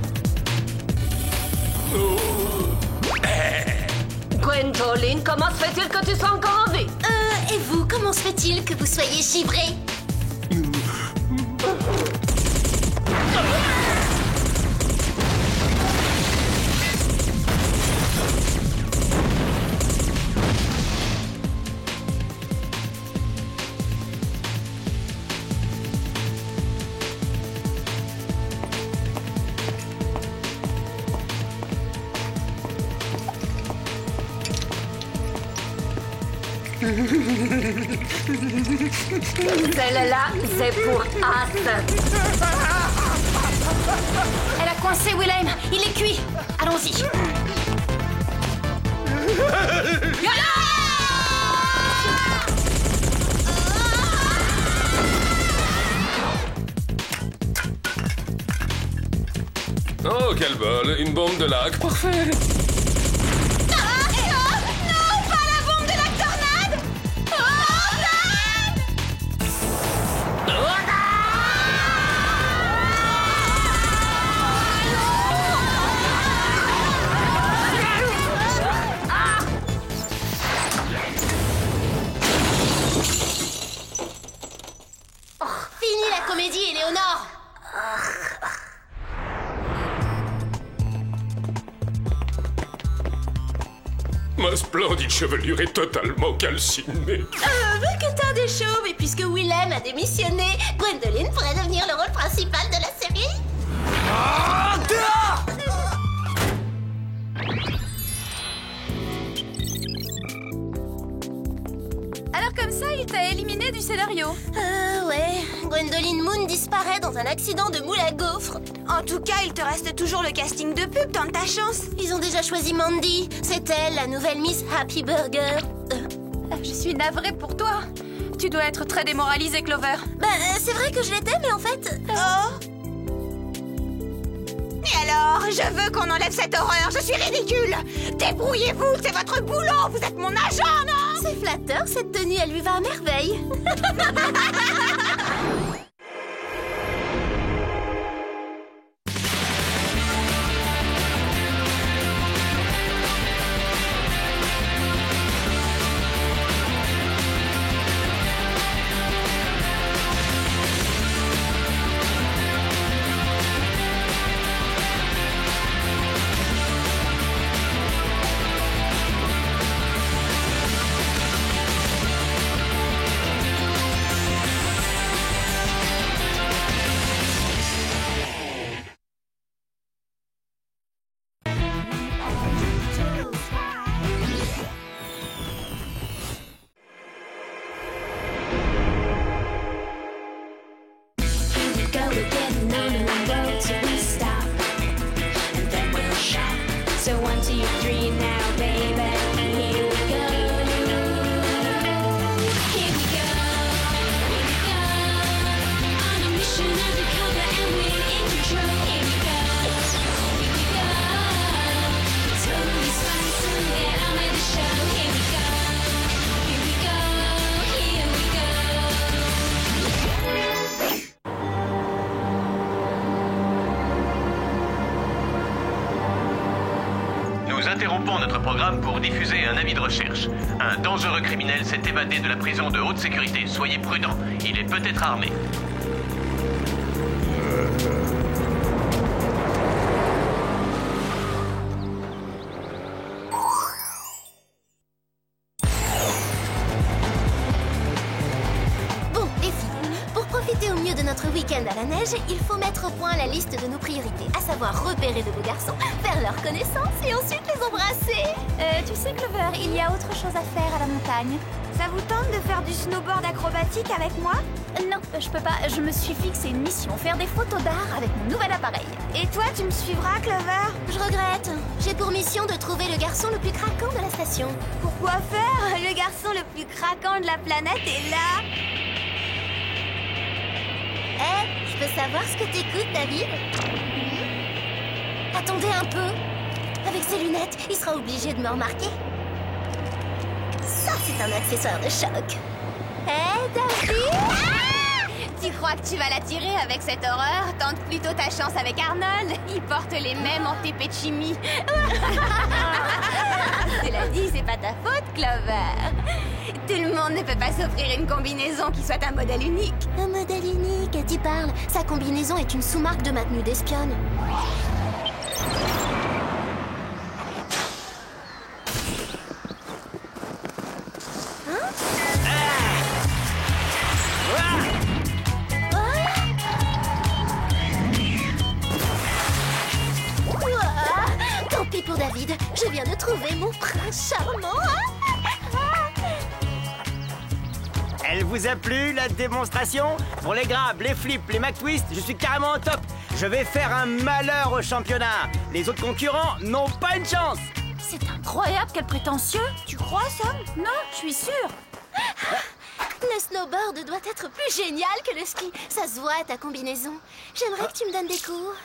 Gwendoline, comment se fait-il que tu sois encore en vie? Et vous, comment se fait-il que vous soyez givré? Celle-là, c'est pour As. Elle a coincé Willem. Il est cuit. Allons-y. Oh, quel bol. Une bombe de lac. Parfait. Fini la comédie, Éléonore! Ma splendide chevelure est totalement calcinée. Vu que t'as des chauves et puisque Willem a démissionné, Gwendoline pourrait devenir le rôle principal de la série? Dehors! Alors comme ça, il t'a éliminé du scénario. Ouais. Gwendoline Moon disparaît dans un accident de moule à gaufres. En tout cas, il te reste toujours le casting de pub, tente ta chance. Ils ont déjà choisi Mandy. C'est elle, la nouvelle Miss Happy Burger. Je suis navrée pour toi. Tu dois être très démoralisée, Clover. C'est vrai que je l'étais, mais en fait... Oh! Et alors, je veux qu'on enlève cette horreur, je suis ridicule! Débrouillez-vous, c'est votre boulot, vous êtes mon agent, non? C'est flatteur, cette tenue, elle lui va à merveille. Nous interrompons notre programme pour diffuser un avis de recherche. Un dangereux criminel s'est évadé de la prison de haute sécurité. Soyez prudents, il est peut-être armé. Bon, les filles, pour profiter au mieux de notre week-end à la neige, il faut mettre au point la liste de nos priorités, à savoir repérer de beaux garçons, faire leur connaissance et ensuite les embrasser. Tu sais, Clover, il y a autre chose à faire à la montagne. Ça vous tente de faire du snowboard acrobatique avec moi? Non, je peux pas. Je me suis fixé une mission, faire des photos d'art avec mon nouvel appareil. Et toi, tu me suivras, Clover? Je regrette. J'ai pour mission de trouver le garçon le plus craquant de la station. Pourquoi faire? Le garçon le plus craquant de la planète est là. Je peux savoir ce que t'écoutes, David? Attendez un peu. Avec ses lunettes, il sera obligé de me remarquer. Ça, c'est un accessoire de choc. David! Tu crois que tu vas l'attirer avec cette horreur? Tente plutôt ta chance avec Arnold. Il porte les mêmes en TP de chimie. Cela dit, c'est pas ta faute, Clover. Tout le monde ne peut pas s'offrir une combinaison qui soit un modèle unique. Un modèle unique, tu parles. Sa combinaison est une sous-marque de ma tenue d'espionne. Tant pis pour David, je viens de trouver mon prince charmant. Elle vous a plu, la démonstration? Pour les grabs, les flips, les McTwist, je suis carrément au top. Je vais faire un malheur au championnat. Les autres concurrents n'ont pas une chance. C'est incroyable, quel prétentieux. Tu crois, Sam? Non, je suis sûre. Le snowboard doit être plus génial que le ski. Ça se voit, ta combinaison. J'aimerais que tu me donnes des cours.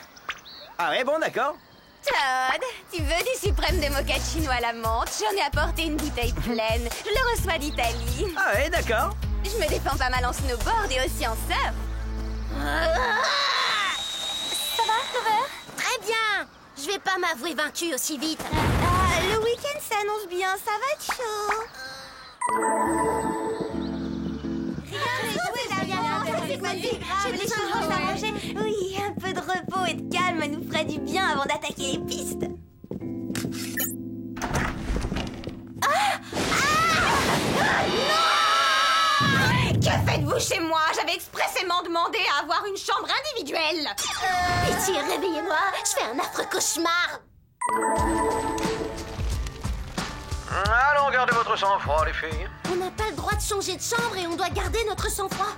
Ah ouais, bon, d'accord. Todd, tu veux du suprême de mochaccino à la menthe? J'en ai apporté une bouteille pleine. Je le reçois d'Italie. Ah ouais, d'accord. Je me défends pas mal en snowboard et aussi en surf. Ça va, Clover? Très bien. Je vais pas m'avouer vaincue aussi vite. Le week-end s'annonce bien, ça va être chaud. J'ai des choses à manger. Oui, un peu de repos et de calme nous ferait du bien avant d'attaquer les pistes. Non! Que faites-vous chez moi? J'avais expressément demandé à avoir une chambre individuelle. Pitié, réveillez-moi. Je fais un affreux cauchemar. Allons, gardez votre sang-froid, les filles. On n'a pas le droit de changer de chambre et on doit garder notre sang-froid.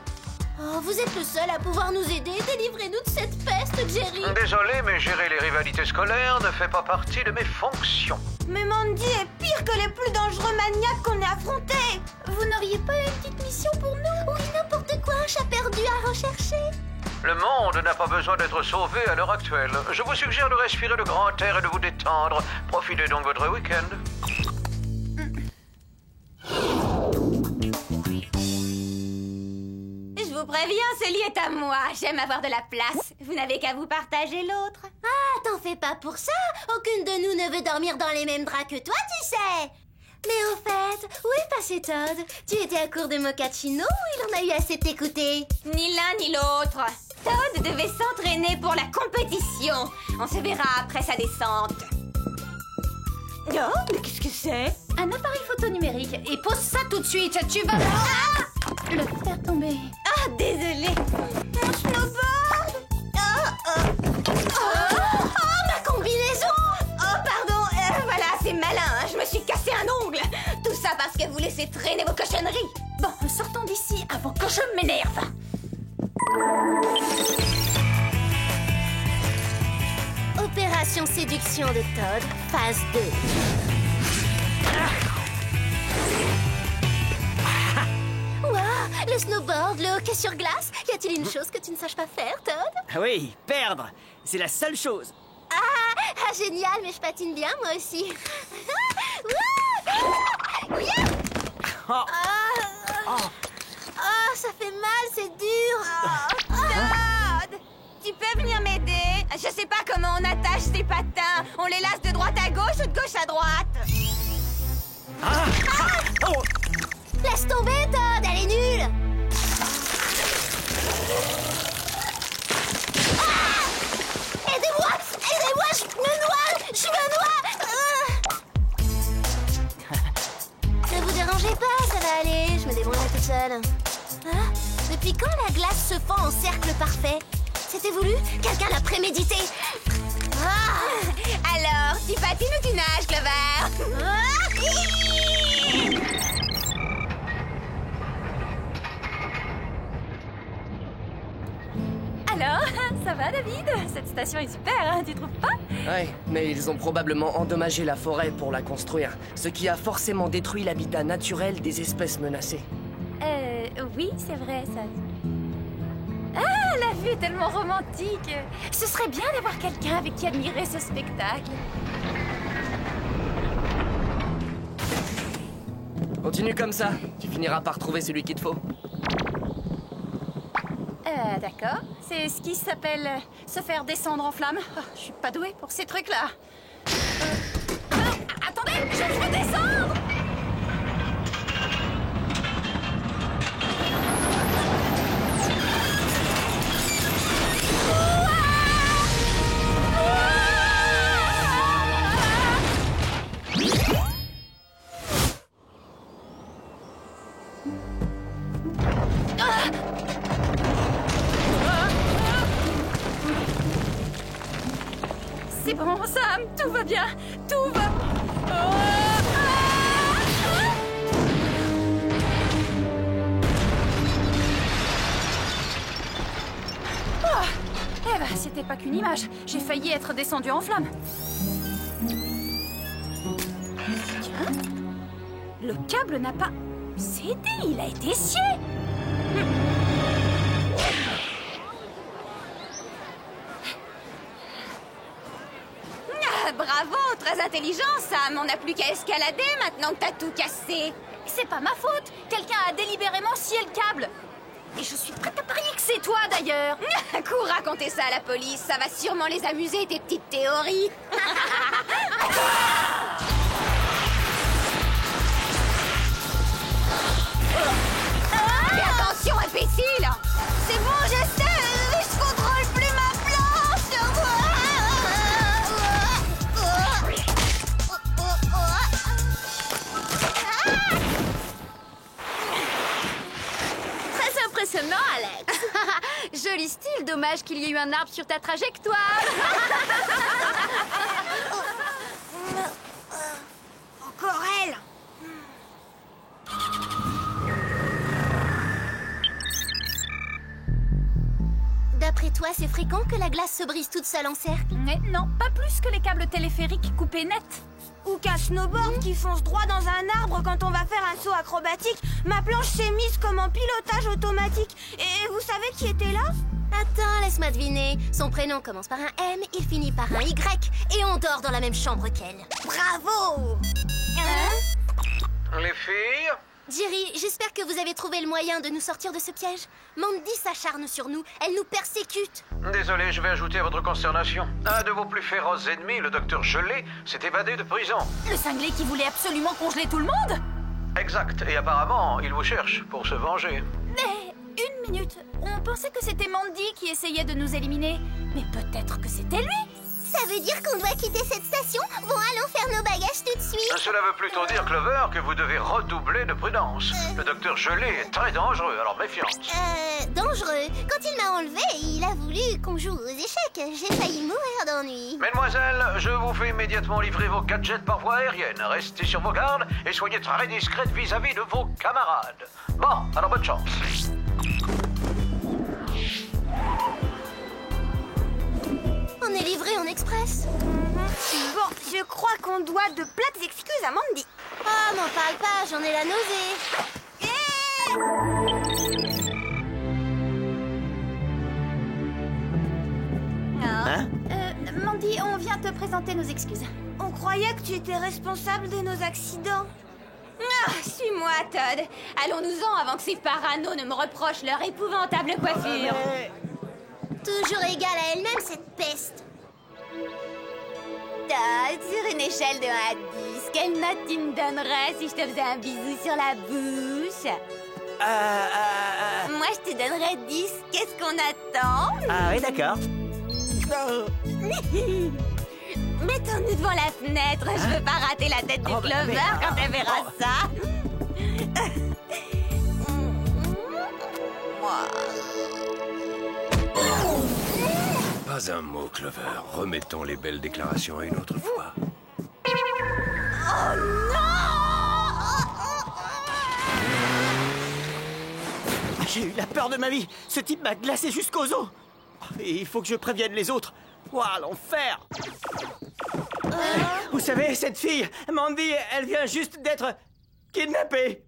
Oh, vous êtes le seul à pouvoir nous aider. Délivrez-nous de cette peste, Jerry. Désolé, mais gérer les rivalités scolaires ne fait pas partie de mes fonctions. Mais Mandy est pire que les plus dangereux maniaques qu'on ait affrontés. Vous n'auriez pas une petite mission pour nous? Oui, n'importe quoi, un chat perdu à rechercher. Le monde n'a pas besoin d'être sauvé à l'heure actuelle. Je vous suggère de respirer le grand air et de vous détendre. Profitez donc de votre week-end. Je vous préviens, ce lit est à moi. J'aime avoir de la place. Vous n'avez qu'à vous partager l'autre. Ah, t'en fais pas pour ça. Aucune de nous ne veut dormir dans les mêmes draps que toi, tu sais. Mais au fait, où est passé Todd? Tu étais à court de mochaccino ou il en a eu assez de t'écouter? Ni l'un ni l'autre. Todd devait s'entraîner pour la compétition. On se verra après sa descente. Oh, mais qu'est-ce que c'est? Un appareil photo numérique. Et pose ça tout de suite. Tu vas le faire tomber. Ah, désolée. Mon snowboard. Oh, ma combinaison. Oh, pardon. Voilà, c'est malin. Hein. Je me suis cassé un ongle. Tout ça parce que vous laissez traîner vos cochonneries. Bon, sortons d'ici avant que je m'énerve. Opération séduction de Todd, phase 2. Wow, le snowboard, le hockey sur glace. Y a-t-il une chose que tu ne saches pas faire, Todd? Ah oui, perdre. C'est la seule chose. Ah, génial, mais je patine bien, moi aussi. Oh. Oh, ça fait mal, c'est dur. Todd, tu peux venir m'aider? Je sais pas comment on attache ces patins. On les lace de droite à gauche ou de gauche à droite? Oh. Laisse tomber, Todd, elle est nulle. Aidez-moi, aidez-moi, je me noie. Ne vous dérangez pas, ça va aller, je me débrouillerai toute seule. Depuis quand la glace se fend en cercle parfait? C'était voulu? Quelqu'un l'a prémédité. Alors, tu patines ou tu nages, Clover? Alors, ça va, David? Cette station est super, hein, tu trouves pas? Ouais, mais ils ont probablement endommagé la forêt pour la construire, ce qui a forcément détruit l'habitat naturel des espèces menacées. Oui, c'est vrai, ça. Ah, la vue est tellement romantique. Ce serait bien d'avoir quelqu'un avec qui admirer ce spectacle. Continue comme ça, tu finiras par trouver celui qu'il te faut. D'accord. C'est ce qui s'appelle se faire descendre en flamme. Oh, je suis pas douée pour ces trucs-là. Attendez, je veux descendre! C'est bon, Sam, tout va bien, tout va... Eh ben, c'était pas qu'une image. J'ai failli être descendu en flammes. Tiens, le câble n'a pas cédé, il a été scié. Bravo, très intelligent, Sam. On n'a plus qu'à escalader maintenant que t'as tout cassé. C'est pas ma faute. Quelqu'un a délibérément scié le câble. Et je suis prête à parier que c'est toi, d'ailleurs. Cours raconter ça à la police. Ça va sûrement les amuser, tes petites théories. Fais attention, imbécile. C'est bon, je sais. Je contrôle plus ma planche. Très impressionnant, Alex. Joli style, dommage qu'il y ait eu un arbre sur ta trajectoire. Encore elle. D'après toi, c'est fréquent que la glace se brise toute seule en cercle? Mais non, pas plus que les câbles téléphériques coupés net. Ou qu'un snowboard qui fonce droit dans un arbre quand on va faire un saut acrobatique. Ma planche s'est mise comme en pilotage automatique. Et vous savez qui était là? Attends, laisse-moi deviner. Son prénom commence par un M, il finit par un Y, et on dort dans la même chambre qu'elle. Bravo! Les filles? Jerry, j'espère que vous avez trouvé le moyen de nous sortir de ce piège. Mandy s'acharne sur nous, elle nous persécute. Désolé, je vais ajouter à votre consternation. Un de vos plus féroces ennemis, le docteur Gelé, s'est évadé de prison. Le cinglé qui voulait absolument congeler tout le monde? Exact, et apparemment, il vous cherche pour se venger. Mais, une minute, on pensait que c'était Mandy qui essayait de nous éliminer. Mais peut-être que c'était lui? Ça veut dire qu'on doit quitter cette station? Bon, allons faire nos bagages tout de suite. Cela veut plutôt dire, Clover, que vous devez redoubler de prudence. Le docteur Gelé est très dangereux, alors méfiance. Dangereux. Quand il m'a enlevé, il a voulu qu'on joue aux échecs. J'ai failli mourir d'ennui. Mesdemoiselles, je vous fais immédiatement livrer vos gadgets par voie aérienne. Restez sur vos gardes et soyez très discrètes vis-à-vis de vos camarades. Bon, alors bonne chance. On est livré en express. Bon, je crois qu'on doit de plates excuses à Mandy. Oh, m'en parle pas, j'en ai la nausée. Hein? Mandy, on vient te présenter nos excuses. On croyait que tu étais responsable de nos accidents. Ah, suis-moi, Todd. Allons-nous-en avant que ces paranos ne me reprochent leur épouvantable coiffure. Toujours égale à elle-même, cette peste. Todd, sur une échelle de 1 à 10, quelle note tu me donnerais si je te faisais un bisou sur la bouche? Moi, je te donnerais 10. Qu'est-ce qu'on attend? Ah oui, d'accord. Mettons-nous devant la fenêtre. Je veux pas rater la tête de Clover quand elle verra ça. Pas un mot, Clover. Remettons les belles déclarations à une autre fois. Oh non! J'ai eu la peur de ma vie. Ce type m'a glacé jusqu'aux os. Et il faut que je prévienne les autres. Ouah, l'enfer! Vous savez, cette fille, Mandy, elle vient juste d'être kidnappée.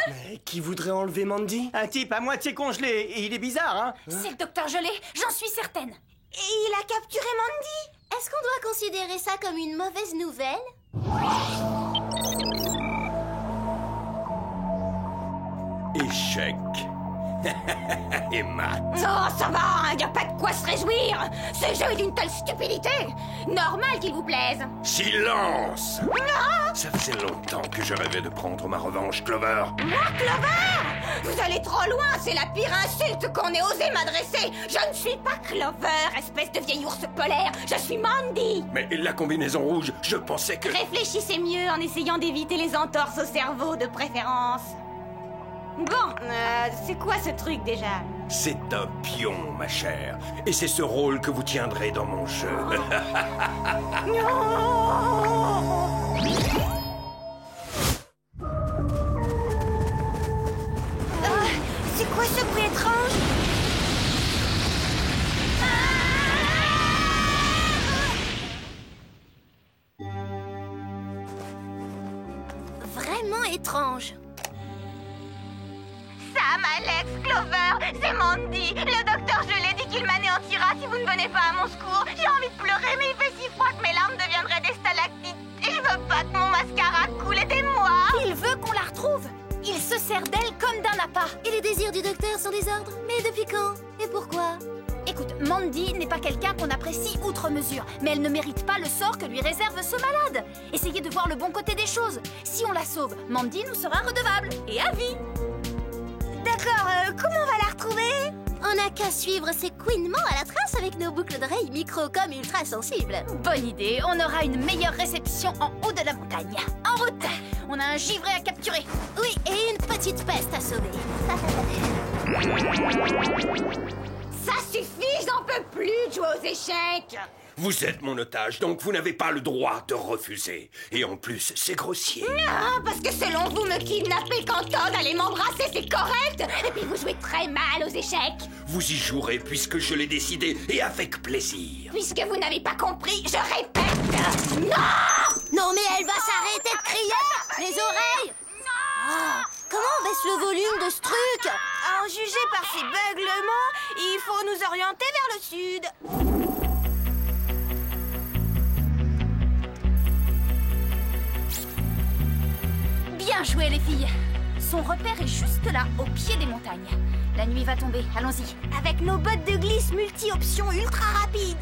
Mais qui voudrait enlever Mandy? Un type à moitié congelé. Et il est bizarre, hein? C'est le docteur Gelé, j'en suis certaine. Et il a capturé Mandy. Est-ce qu'on doit considérer ça comme une mauvaise nouvelle? Échec. Et Matt. Oh, ça va, y a pas de quoi se réjouir. Ce jeu est d'une telle stupidité. Normal qu'il vous plaise. Silence! Ah! Ça faisait longtemps que je rêvais de prendre ma revanche, Clover. Moi, Clover? Vous allez trop loin, c'est la pire insulte qu'on ait osé m'adresser. Je ne suis pas Clover, espèce de vieil ours polaire. Je suis Mandy. Mais la combinaison rouge, je pensais que... Réfléchissez mieux en essayant d'éviter les entorses au cerveau de préférence. Bon, c'est quoi ce truc déjà? C'est un pion, ma chère. Et c'est ce rôle que vous tiendrez dans mon jeu. C'est quoi ce bruit étrange? Vraiment étrange. Sam, Alex, Clover, c'est Mandy. Le docteur Gelé dit qu'il m'anéantira si vous ne venez pas à mon secours. J'ai envie de pleurer, mais il fait si froid que mes larmes deviendraient des stalactites. Et je veux pas que mon mascara coule, aidez-moi. Il veut qu'on la retrouve. Il se sert d'elle comme d'un appât. Et les désirs du docteur sont des ordres? Mais depuis quand? Et pourquoi? Écoute, Mandy n'est pas quelqu'un qu'on apprécie outre mesure, mais elle ne mérite pas le sort que lui réserve ce malade. Essayez de voir le bon côté des choses. Si on la sauve, Mandy nous sera redevable. Et à vie. D'accord, comment on va la retrouver? On n'a qu'à suivre ses couinements à la trace avec nos boucles d'oreilles micro-com ultra sensibles. Bonne idée, on aura une meilleure réception en haut de la montagne. En route, on a un givré à capturer. Oui, et une petite peste à sauver. Ça suffit, j'en peux plus de jouer aux échecs. Vous êtes mon otage, donc vous n'avez pas le droit de refuser. Et en plus, c'est grossier. Non, parce que selon vous, me kidnapper quand Todd allait m'embrasser, c'est correct. Et puis vous jouez très mal aux échecs. Vous y jouerez puisque je l'ai décidé, et avec plaisir. Puisque vous n'avez pas compris, je répète. Non! Non, mais elle va s'arrêter de crier. Les oreilles. Oh, comment on baisse le volume de ce truc? En juger par ces beuglements, il faut nous orienter vers le sud. Bien joué, les filles. Son repère est juste là, au pied des montagnes. La nuit va tomber, allons-y. Avec nos bottes de glisse multi-options ultra rapides.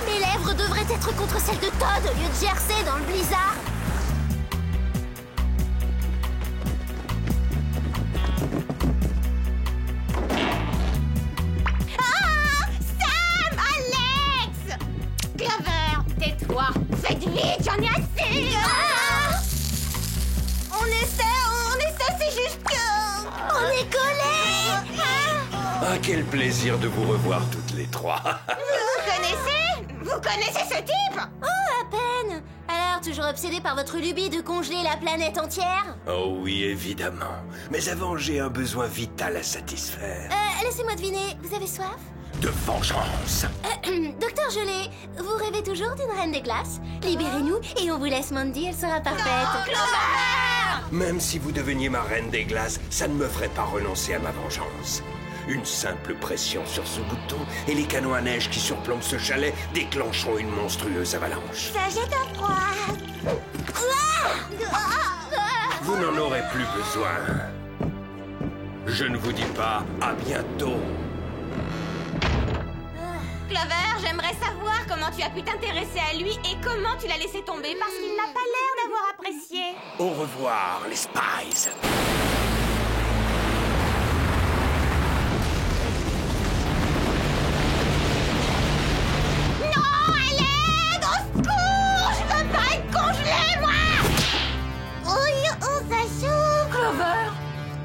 Mes lèvres devraient être contre celles de Todd au lieu de Jersey dans le blizzard. Ah! Sam! Alex! Clover! Tais-toi! Faites vite, j'en ai assez! Ah! On essaie, c'est juste que... On est collés! Ah, quel plaisir de vous revoir toutes les trois. Vous connaissez ce type? Oh, à peine! Alors, toujours obsédé par votre lubie de congeler la planète entière? Oh oui, évidemment. Mais avant, j'ai un besoin vital à satisfaire. Laissez-moi deviner, vous avez soif? De vengeance. Docteur Gelé, vous rêvez toujours d'une reine des glaces? Libérez-nous et on vous laisse Mandy, elle sera parfaite. Non, Clover! Même si vous deveniez ma reine des glaces, ça ne me ferait pas renoncer à ma vengeance. Une simple pression sur ce bouton et les canons à neige qui surplombent ce chalet déclencheront une monstrueuse avalanche. Ça jette à froid. Vous n'en aurez plus besoin. Je ne vous dis pas à bientôt. Clover, j'aimerais savoir comment tu as pu t'intéresser à lui et comment tu l'as laissé tomber parce qu'il n'a pas l'air d'avoir apprécié. Au revoir, les Spies. Non, allez, au secours! Je veux pas être congelée, moi! Oui, on s'assure. Clover!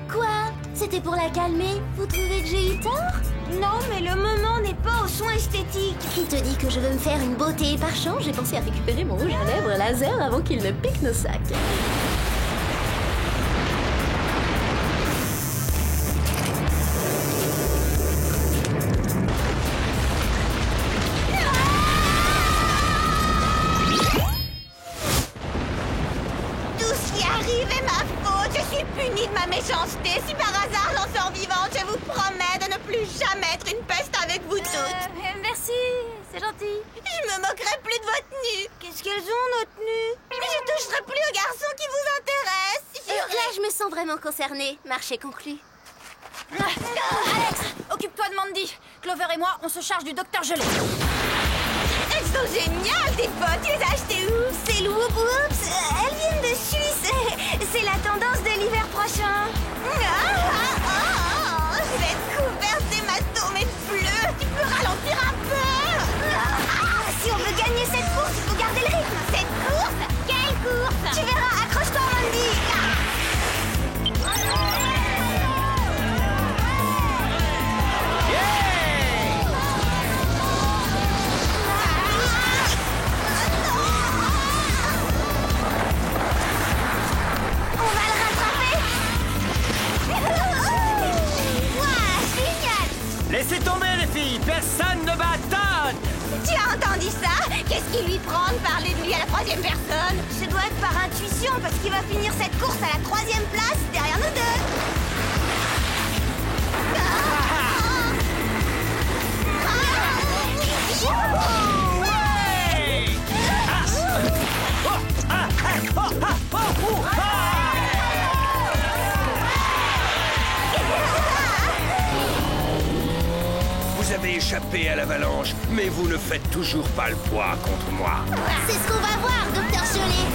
Quoi? C'était pour la la calmer. Vous trouvez que j'ai eu tort? Non, mais le moment n'est pas aux soins esthétiques. Qui te dit que je veux me faire une beauté par chance? J'ai pensé à récupérer mon rouge à lèvres laser avant qu'il ne pique nos sacs. Punie de ma méchanceté. Si par hasard j'en sors vivante, je vous promets de ne plus jamais être une peste avec vous toutes. Merci, c'est gentil. Je me moquerai plus de votre tenue. Qu'est-ce qu'elles ont, nos tenues? Je toucherai plus aux garçons qui vous intéressent. Là, je me sens vraiment concernée. Marché conclu. Alex, occupe-toi de Mandy. Clover et moi, on se charge du docteur Gelé. Elles sont géniales, tes bottes. Tu les as achetées où? C'est le Whoop Whoops. Elles viennent de Suisse. C'est la tendance de l'hiver prochain. Je vais être couverte d'hématomes et de bleus. Tu peux ralentir un peu? Si on veut gagner cette course, il faut garder le rythme. Cette course? Quelle course? Tu verras, accroche-toi, Mandy. Laissez tomber les filles, personne ne bat Todd. Tu as entendu ça? Qu'est-ce qui lui prend de parler de lui à la troisième personne? Ce doit être par intuition, parce qu'il va finir cette course à la 3e place derrière nous deux. Vous avez échappé à l'avalanche, mais vous ne faites toujours pas le poids contre moi. C'est ce qu'on va voir, docteur Gelé.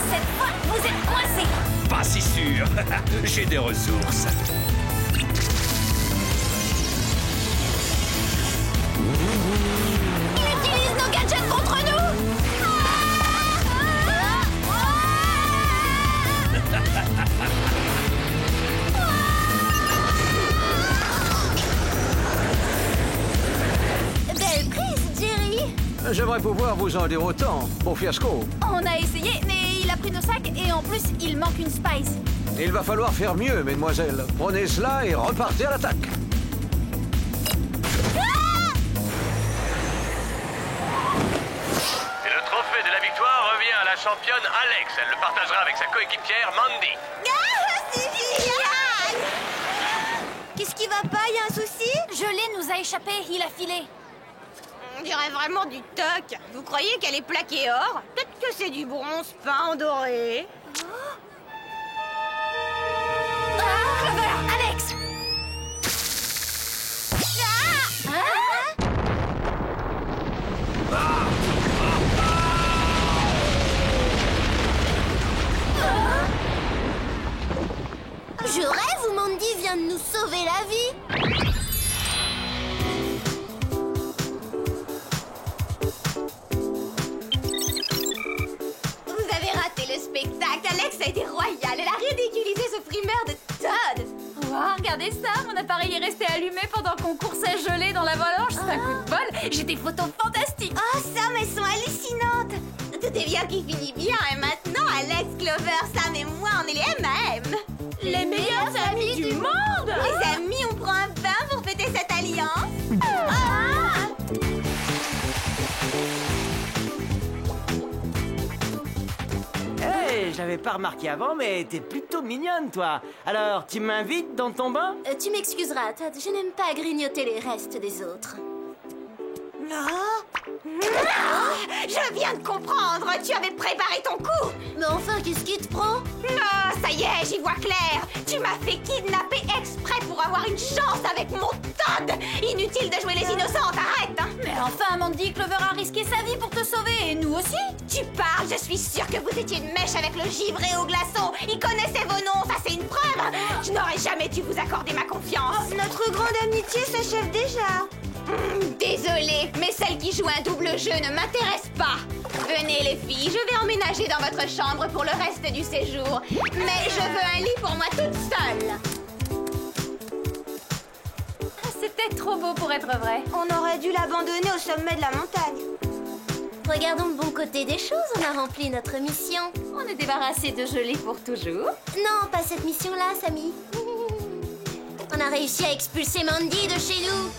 Cette fois, vous êtes coincés. Pas si sûr. J'ai des ressources. Il utilise nos gadgets contre nous. Belle prise, Jerry. J'aimerais pouvoir vous en dire autant. Bon fiasco. On a essayé, mais il a pris nos sacs et en plus, il manque une Spice. Il va falloir faire mieux, mesdemoiselles. Prenez cela et repartez à l'attaque. Et le trophée de la victoire revient à la championne Alex. Elle le partagera avec sa coéquipière Mandy. C'est génial! Qu'est-ce qui va pas? Y a un souci? Gelé nous a échappé, il a filé. On dirait vraiment du toc. Vous croyez qu'elle est plaquée or? Peut-être que c'est du bronze peint en doré. Clover, Alex! Je rêve ou Mandy vient de nous sauver la vie? Vous avez raté le spectacle. Alex a été royale. Elle a ridiculisé ce primaire de Todd. Wow, regardez ça, mon appareil est resté allumé pendant qu'on coursait gelé dans l'avalanche. C'est un coup de bol. J'ai des photos fantastiques. Oh, Sam, elles sont hallucinantes. Tout est bien qui finit bien. Et maintenant, Alex, Clover, Sam et moi, on est les MM. Les meilleurs amis du monde. Les amis, on prend un bain pour fêter cette alliance. Hey, je l'avais pas remarqué avant, mais t'es plutôt mignonne, toi. Alors, tu m'invites dans ton bain? Tu m'excuseras, Todd, je n'aime pas grignoter les restes des autres. Je viens de comprendre. Tu avais préparé ton coup. Mais enfin, qu'est-ce qui te prend? Ça y est, j'y vois clair. Tu m'as fait kidnapper exprès pour avoir une chance avec mon Todd. Inutile de jouer les innocentes, arrête. Mais enfin, Mandy, Clover a risqué sa vie pour te sauver, et nous aussi. Tu parles, je suis sûre que vous étiez une mèche avec le givré au glaçon. Il connaissait vos noms, ça c'est une preuve. Je n'aurais jamais dû vous accorder ma confiance. Notre grande amitié s'achève déjà. Désolée, mais celle qui joue un double jeu ne m'intéresse pas. Venez les filles, je vais emménager dans votre chambre pour le reste du séjour. Mais je veux un lit pour moi toute seule. C'était trop beau pour être vrai. On aurait dû l'abandonner au sommet de la montagne. Regardons le bon côté des choses, on a rempli notre mission. On est débarrassé de gelée pour toujours. Non, pas cette mission-là, Sammy. On a réussi à expulser Mandy de chez nous.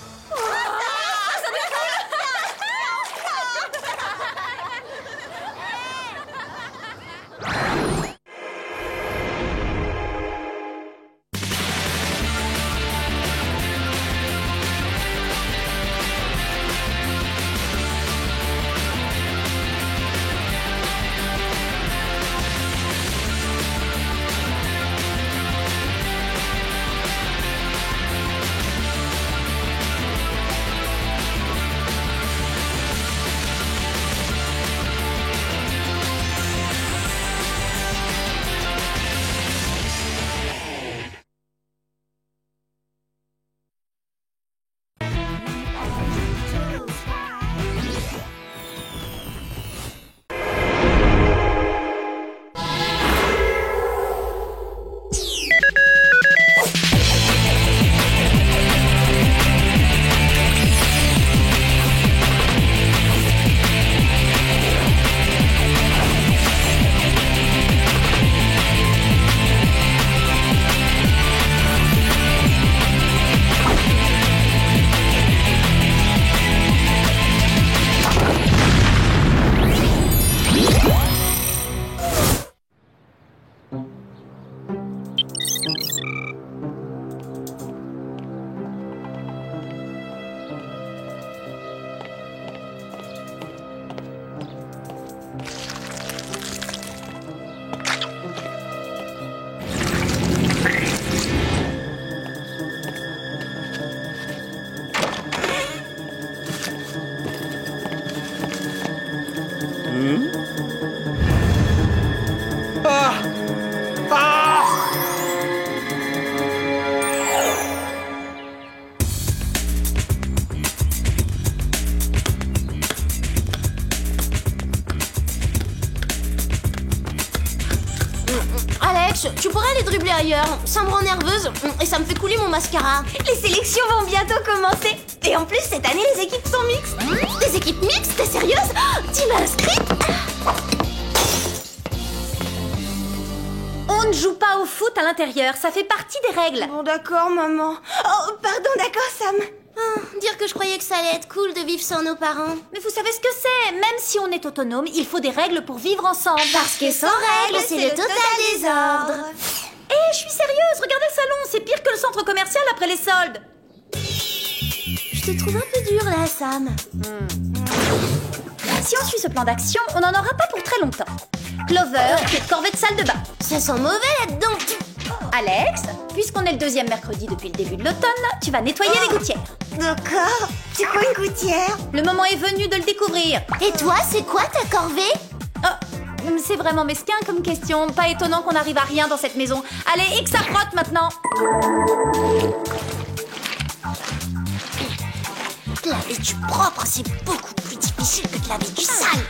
Alex, tu pourrais aller dribbler ailleurs. Ça me rend nerveuse et ça me fait couler mon mascara. Les sélections vont bientôt commencer. Et en plus, cette année, les équipes sont mixtes. Des équipes mixtes? T'es sérieuse? Tu m'as inscrite? On ne joue pas au foot à l'intérieur, ça fait partie des règles. Bon, d'accord, maman. Oh, pardon, d'accord, Sam. Dire que je croyais que ça allait être cool de vivre sans nos parents. Mais vous savez ce que c'est? Même si on est autonome, il faut des règles pour vivre ensemble. Parce que sans règles, c'est le total désordre. Eh, je suis sérieuse, regardez le salon, c'est pire que le centre commercial après les soldes. Je te trouve un peu dur là, Sam. Si on suit ce plan d'action, on n'en aura pas pour très longtemps. Clover, tu es corvette salle de bain. Ça sent mauvais là-dedans. Alex, puisqu'on est le 2e mercredi depuis le début de l'automne, tu vas nettoyer les gouttières. D'accord. C'est quoi une gouttière? Le moment est venu de le découvrir. Et toi, c'est quoi ta corvée? C'est vraiment mesquin comme question. Pas étonnant qu'on n'arrive à rien dans cette maison. Allez, X ça frotte maintenant. Laver du propre, c'est beaucoup plus difficile que de laver du sale.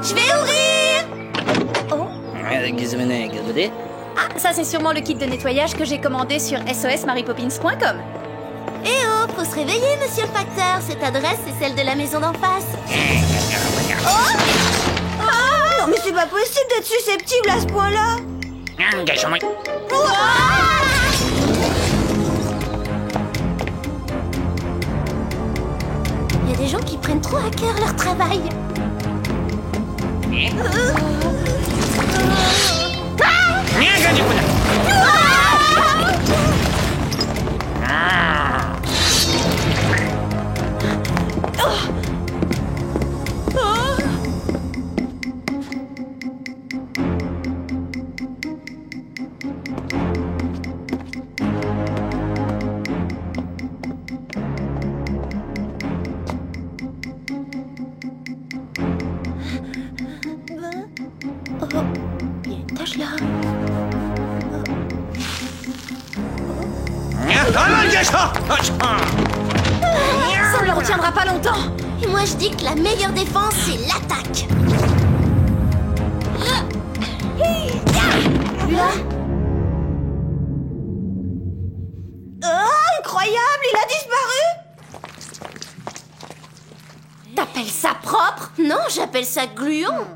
Je vais ouvrir. Ah, ça c'est sûrement le kit de nettoyage que j'ai commandé sur sosmarypoppins.com. Eh oh, faut se réveiller, monsieur le facteur. Cette adresse, c'est celle de la maison d'en face. Non mais c'est pas possible d'être susceptible à ce point-là. Il y a des gens qui prennent trop à cœur leur travail. ça! Ça ne le retiendra pas longtemps. Et moi, je dis que la meilleure défense, c'est l'attaque. Là. Oh, incroyable, il a disparu! T'appelles ça propre? Non, j'appelle ça gluant.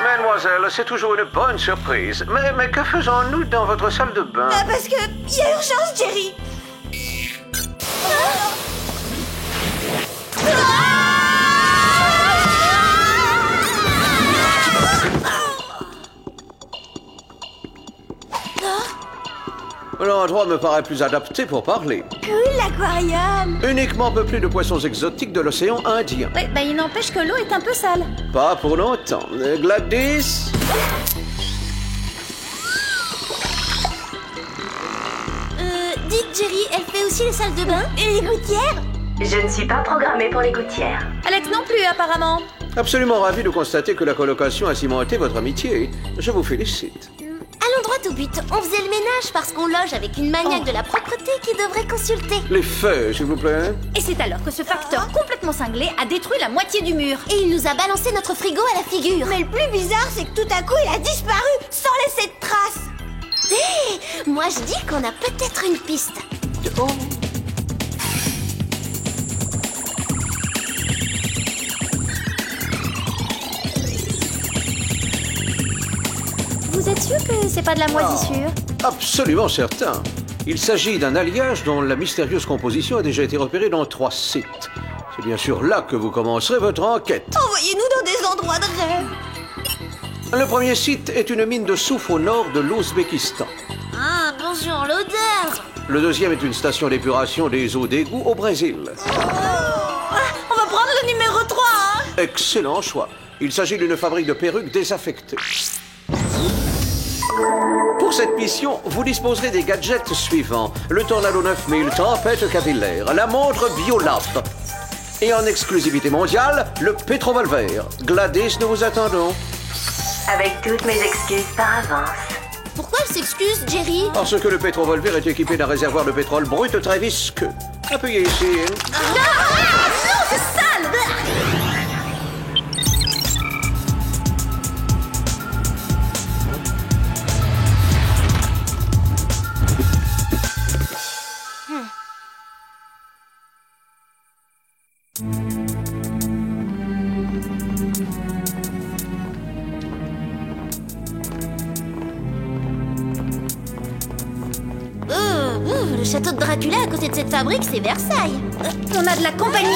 Mademoiselle, c'est toujours une bonne surprise. Mais que faisons-nous dans votre salle de bain? Parce que il y a urgence, Jerry. L'endroit me paraît plus adapté pour parler. Cool, l'aquarium. Uniquement peuplé de poissons exotiques de l'océan Indien. Oui, bah il n'empêche que l'eau est un peu sale. Pas pour longtemps. Gladys? Dites, Jerry, elle fait aussi les salles de bain? Et les gouttières? Je ne suis pas programmée pour les gouttières. Alex non plus, apparemment. Absolument ravi de constater que la colocation a cimenté votre amitié. Je vous félicite. Allons droit au but. On faisait le ménage parce qu'on loge avec une maniaque de la propreté qui devrait consulter. Les faits, s'il vous plaît. Et c'est alors que ce facteur complètement cinglé a détruit la moitié du mur. Et il nous a balancé notre frigo à la figure. Mais le plus bizarre, c'est que tout à coup, il a disparu sans laisser de traces. Hé, moi je dis qu'on a peut-être une piste. Oh. Vous êtes sûr que c'est pas de la moisissure? Absolument certain. Il s'agit d'un alliage dont la mystérieuse composition a déjà été repérée dans 3 sites. C'est bien sûr là que vous commencerez votre enquête. Envoyez-nous dans des endroits de rêve. Le premier site est une mine de soufre au nord de l'Ouzbékistan. Ah, bonjour, l'odeur. Le deuxième est une station d'épuration des eaux d'égout au Brésil. On va prendre le numéro 3. Hein. Excellent choix. Il s'agit d'une fabrique de perruques désaffectées. Pour cette mission, vous disposerez des gadgets suivants. Le Tornado 9000, tempête capillaire, la montre Biolab. Et en exclusivité mondiale, le Pétrovolver. Gladys, nous vous attendons. Avec toutes mes excuses par avance. Pourquoi elle s'excuse, Jerry? Parce que le Pétrovolver est équipé d'un réservoir de pétrole brut très visqueux. Appuyez ici. Non, c'est sale! Le château de Dracula à côté de cette fabrique, c'est Versailles. On a de la compagnie.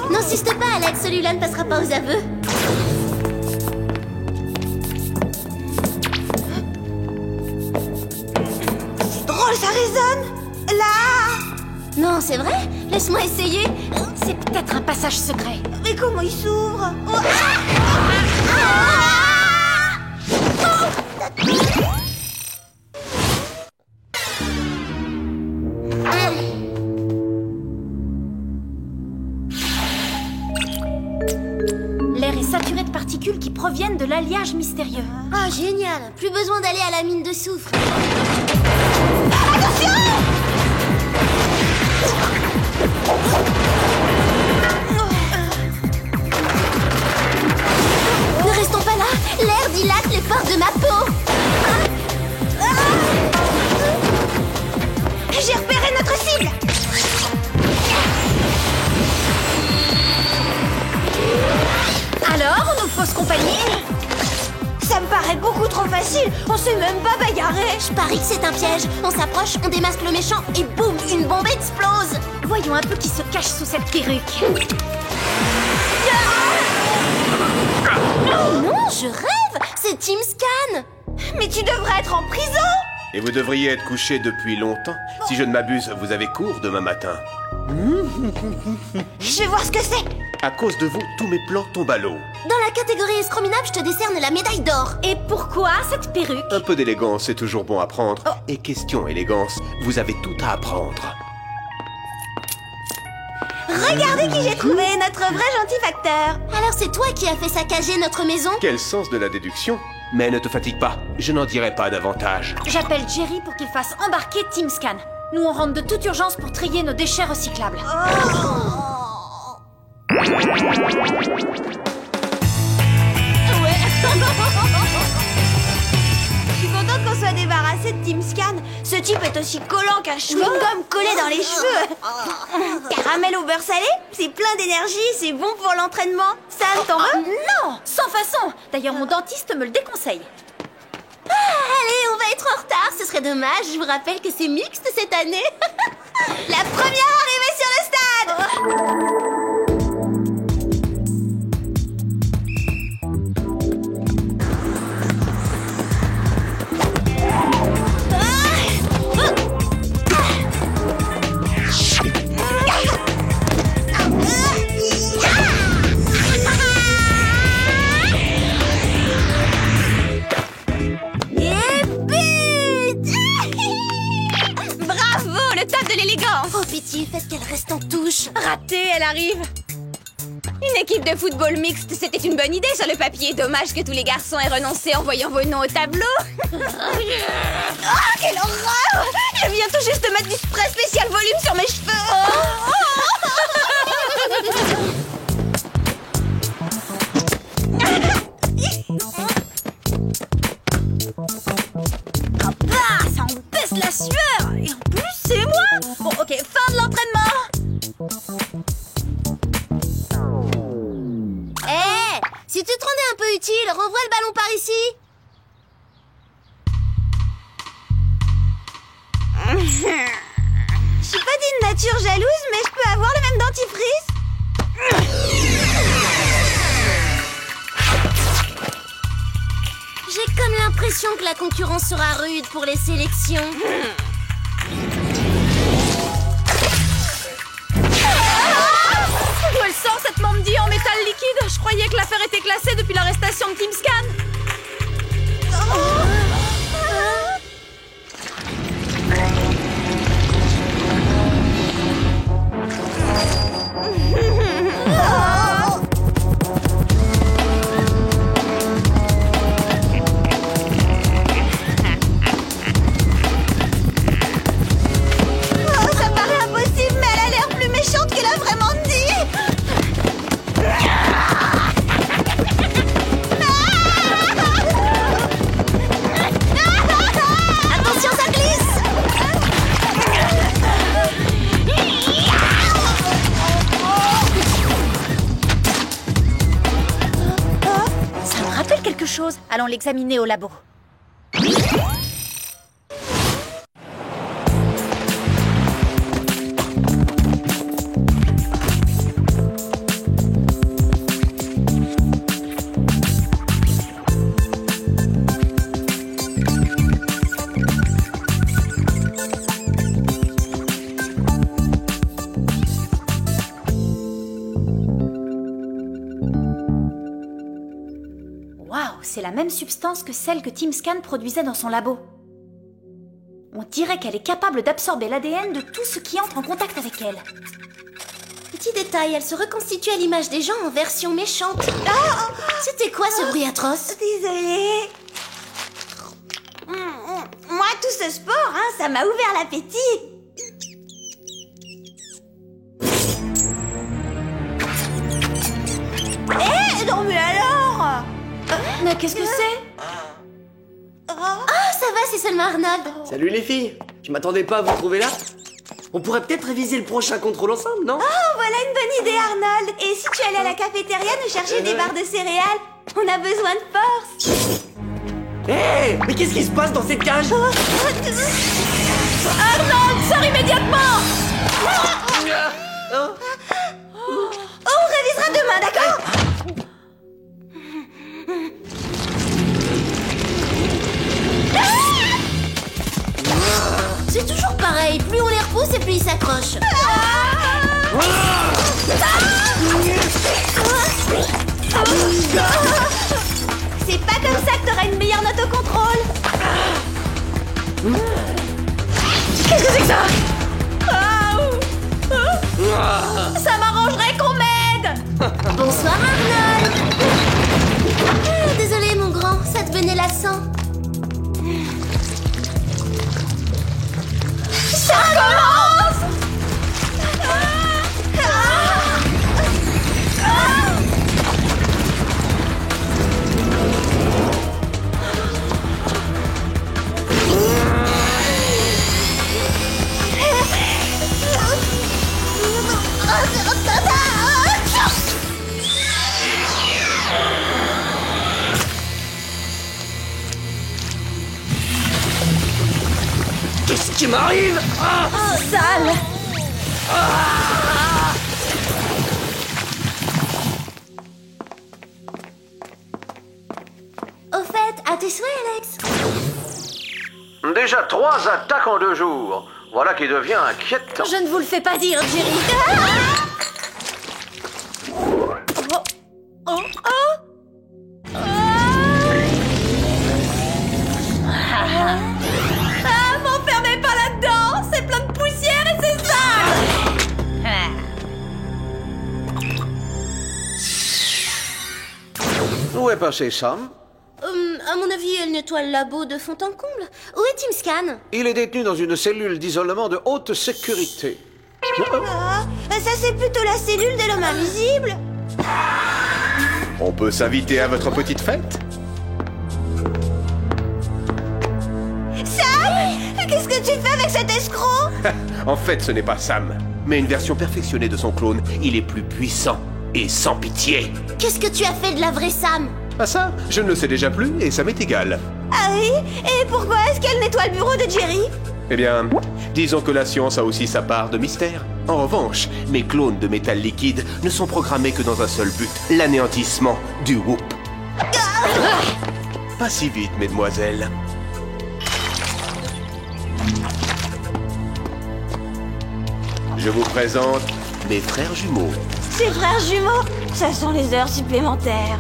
N'insiste pas, Alex, celui-là ne passera pas aux aveux. C'est drôle, ça résonne. Là. Non, c'est vrai? Laisse-moi essayer. C'est peut-être un passage secret. Mais comment il s'ouvre? L'air est saturé de particules qui proviennent de l'alliage mystérieux. Ah, génial. Plus besoin d'aller à la mine de soufre. Attention! Ne restons pas là. L'air dilate les pores de ma peau. J'ai repéré notre cible. Alors, on nous fausse compagnie? Ça me paraît beaucoup trop facile. On sait même pas bagarrer. Je parie que c'est un piège. On s'approche, on démasque le méchant et boum, une bombe explose. Voyons un peu qui se cache sous cette perruque. Non, je rêve. C'est Team Scan. Mais tu devrais être en prison. Et vous devriez être couché depuis longtemps. Si je ne m'abuse, vous avez cours demain matin. Je vais voir ce que c'est. À cause de vous, tous mes plans tombent à l'eau. Dans la catégorie escrominable, je te décerne la médaille d'or. Et pourquoi cette perruque? Un peu d'élégance, c'est toujours bon à prendre. Et question élégance, vous avez tout à apprendre. Regardez qui j'ai trouvé, notre vrai gentil facteur. Alors c'est toi qui as fait saccager notre maison? Quel sens de la déduction? Mais ne te fatigue pas, je n'en dirai pas davantage. J'appelle Jerry pour qu'il fasse embarquer TeamScan. Nous, on rentre de toute urgence pour trier nos déchets recyclables. Je suis contente qu'on soit débarrassé de TeamScan. Ce type est aussi collant qu'un chewing-gum collé dans les cheveux. Caramel au beurre salé, c'est plein d'énergie, c'est bon pour l'entraînement. Sam, t'en veux? Non, sans façon. D'ailleurs, mon dentiste me le déconseille. Allez, on va être en retard, ce serait dommage. Je vous rappelle que c'est mixte cette année. La première arrivée sur le stade. Oh pitié, faites qu'elle reste en touche. Raté, elle arrive. Une équipe de football mixte, c'était une bonne idée sur le papier. Dommage que tous les garçons aient renoncé en voyant vos noms au tableau. Ah, quelle horreur! Je viens tout juste de mettre du spray spécial volume sur mes cheveux. Ça en baisse la sueur. Et en plus, c'est moi. Bon, ok, fin de l'entraînement. Si tu te rendais un peu utile, renvoie le ballon par ici. Je suis pas d'une nature jalouse, mais je peux avoir le même dentifrice. J'ai comme l'impression que la concurrence sera rude pour les sélections. D'où elle sort cette Mandy en métal liquide? Je croyais que l'affaire était classée depuis l'arrestation de TeamScan. Ça paraît impossible, mais elle a l'air plus méchante que la vraie Mandy. Attention, ça glisse. Ça me rappelle quelque chose. Allons l'examiner au labo. C'est la même substance que celle que TeamScan produisait dans son labo. On dirait qu'elle est capable d'absorber l'ADN de tout ce qui entre en contact avec elle. Petit détail, elle se reconstitue à l'image des gens en version méchante. Ah, c'était quoi ce bruit atroce? Désolée. Moi, tout ce sport, ça m'a ouvert l'appétit. Non mais alors? Mais qu'est-ce que c'est? Ah, ça va, c'est seulement Arnold. Salut les filles. Je m'attendais pas à vous retrouver là. On pourrait peut-être réviser le prochain contrôle ensemble, non? Oh, voilà une bonne idée, Arnold. Et si tu allais à la cafétéria nous chercher des barres de céréales? On a besoin de force. Hé, mais qu'est-ce qui se passe dans cette cage? Arnold, sors immédiatement! On révisera demain, d'accord? C'est toujours pareil, plus on les repousse et plus ils s'accrochent. C'est pas comme ça que t'auras une meilleure note au contrôle. Qu'est-ce que c'est que ça? Ça m'arrangerait qu'on m'aide. Bonsoir Arnold. Désolé mon grand, ça devenait la Qu'est-ce qui m'arrive? Oh, sale! Au fait, à tes souhaits, Alex. Déjà 3 attaques en 2 jours. Voilà qui devient inquiétant. Je ne vous le fais pas dire, Jerry. M'enfermez pas là-dedans. C'est plein de poussière et c'est sale. Où est passé Sam? À mon avis, elle nettoie le labo de fond en comble. Où est TeamScan? Il est détenu dans une cellule d'isolement de haute sécurité. Ah, ça c'est plutôt la cellule de l'homme invisible. On peut s'inviter à votre petite fête? Sam, qu'est-ce que tu fais avec cet escroc? En fait, ce n'est pas Sam, mais une version perfectionnée de son clone. Il est plus puissant et sans pitié. Qu'est-ce que tu as fait de la vraie Sam? Ah ça, je ne le sais déjà plus et ça m'est égal. Ah oui? Et pourquoi est-ce qu'elle nettoie le bureau de Jerry? Eh bien, disons que la science a aussi sa part de mystère. En revanche, mes clones de métal liquide ne sont programmés que dans un seul but, l'anéantissement du Whoop. Pas si vite, mesdemoiselles. Je vous présente mes frères jumeaux. Ses frères jumeaux? Ça sont les heures supplémentaires.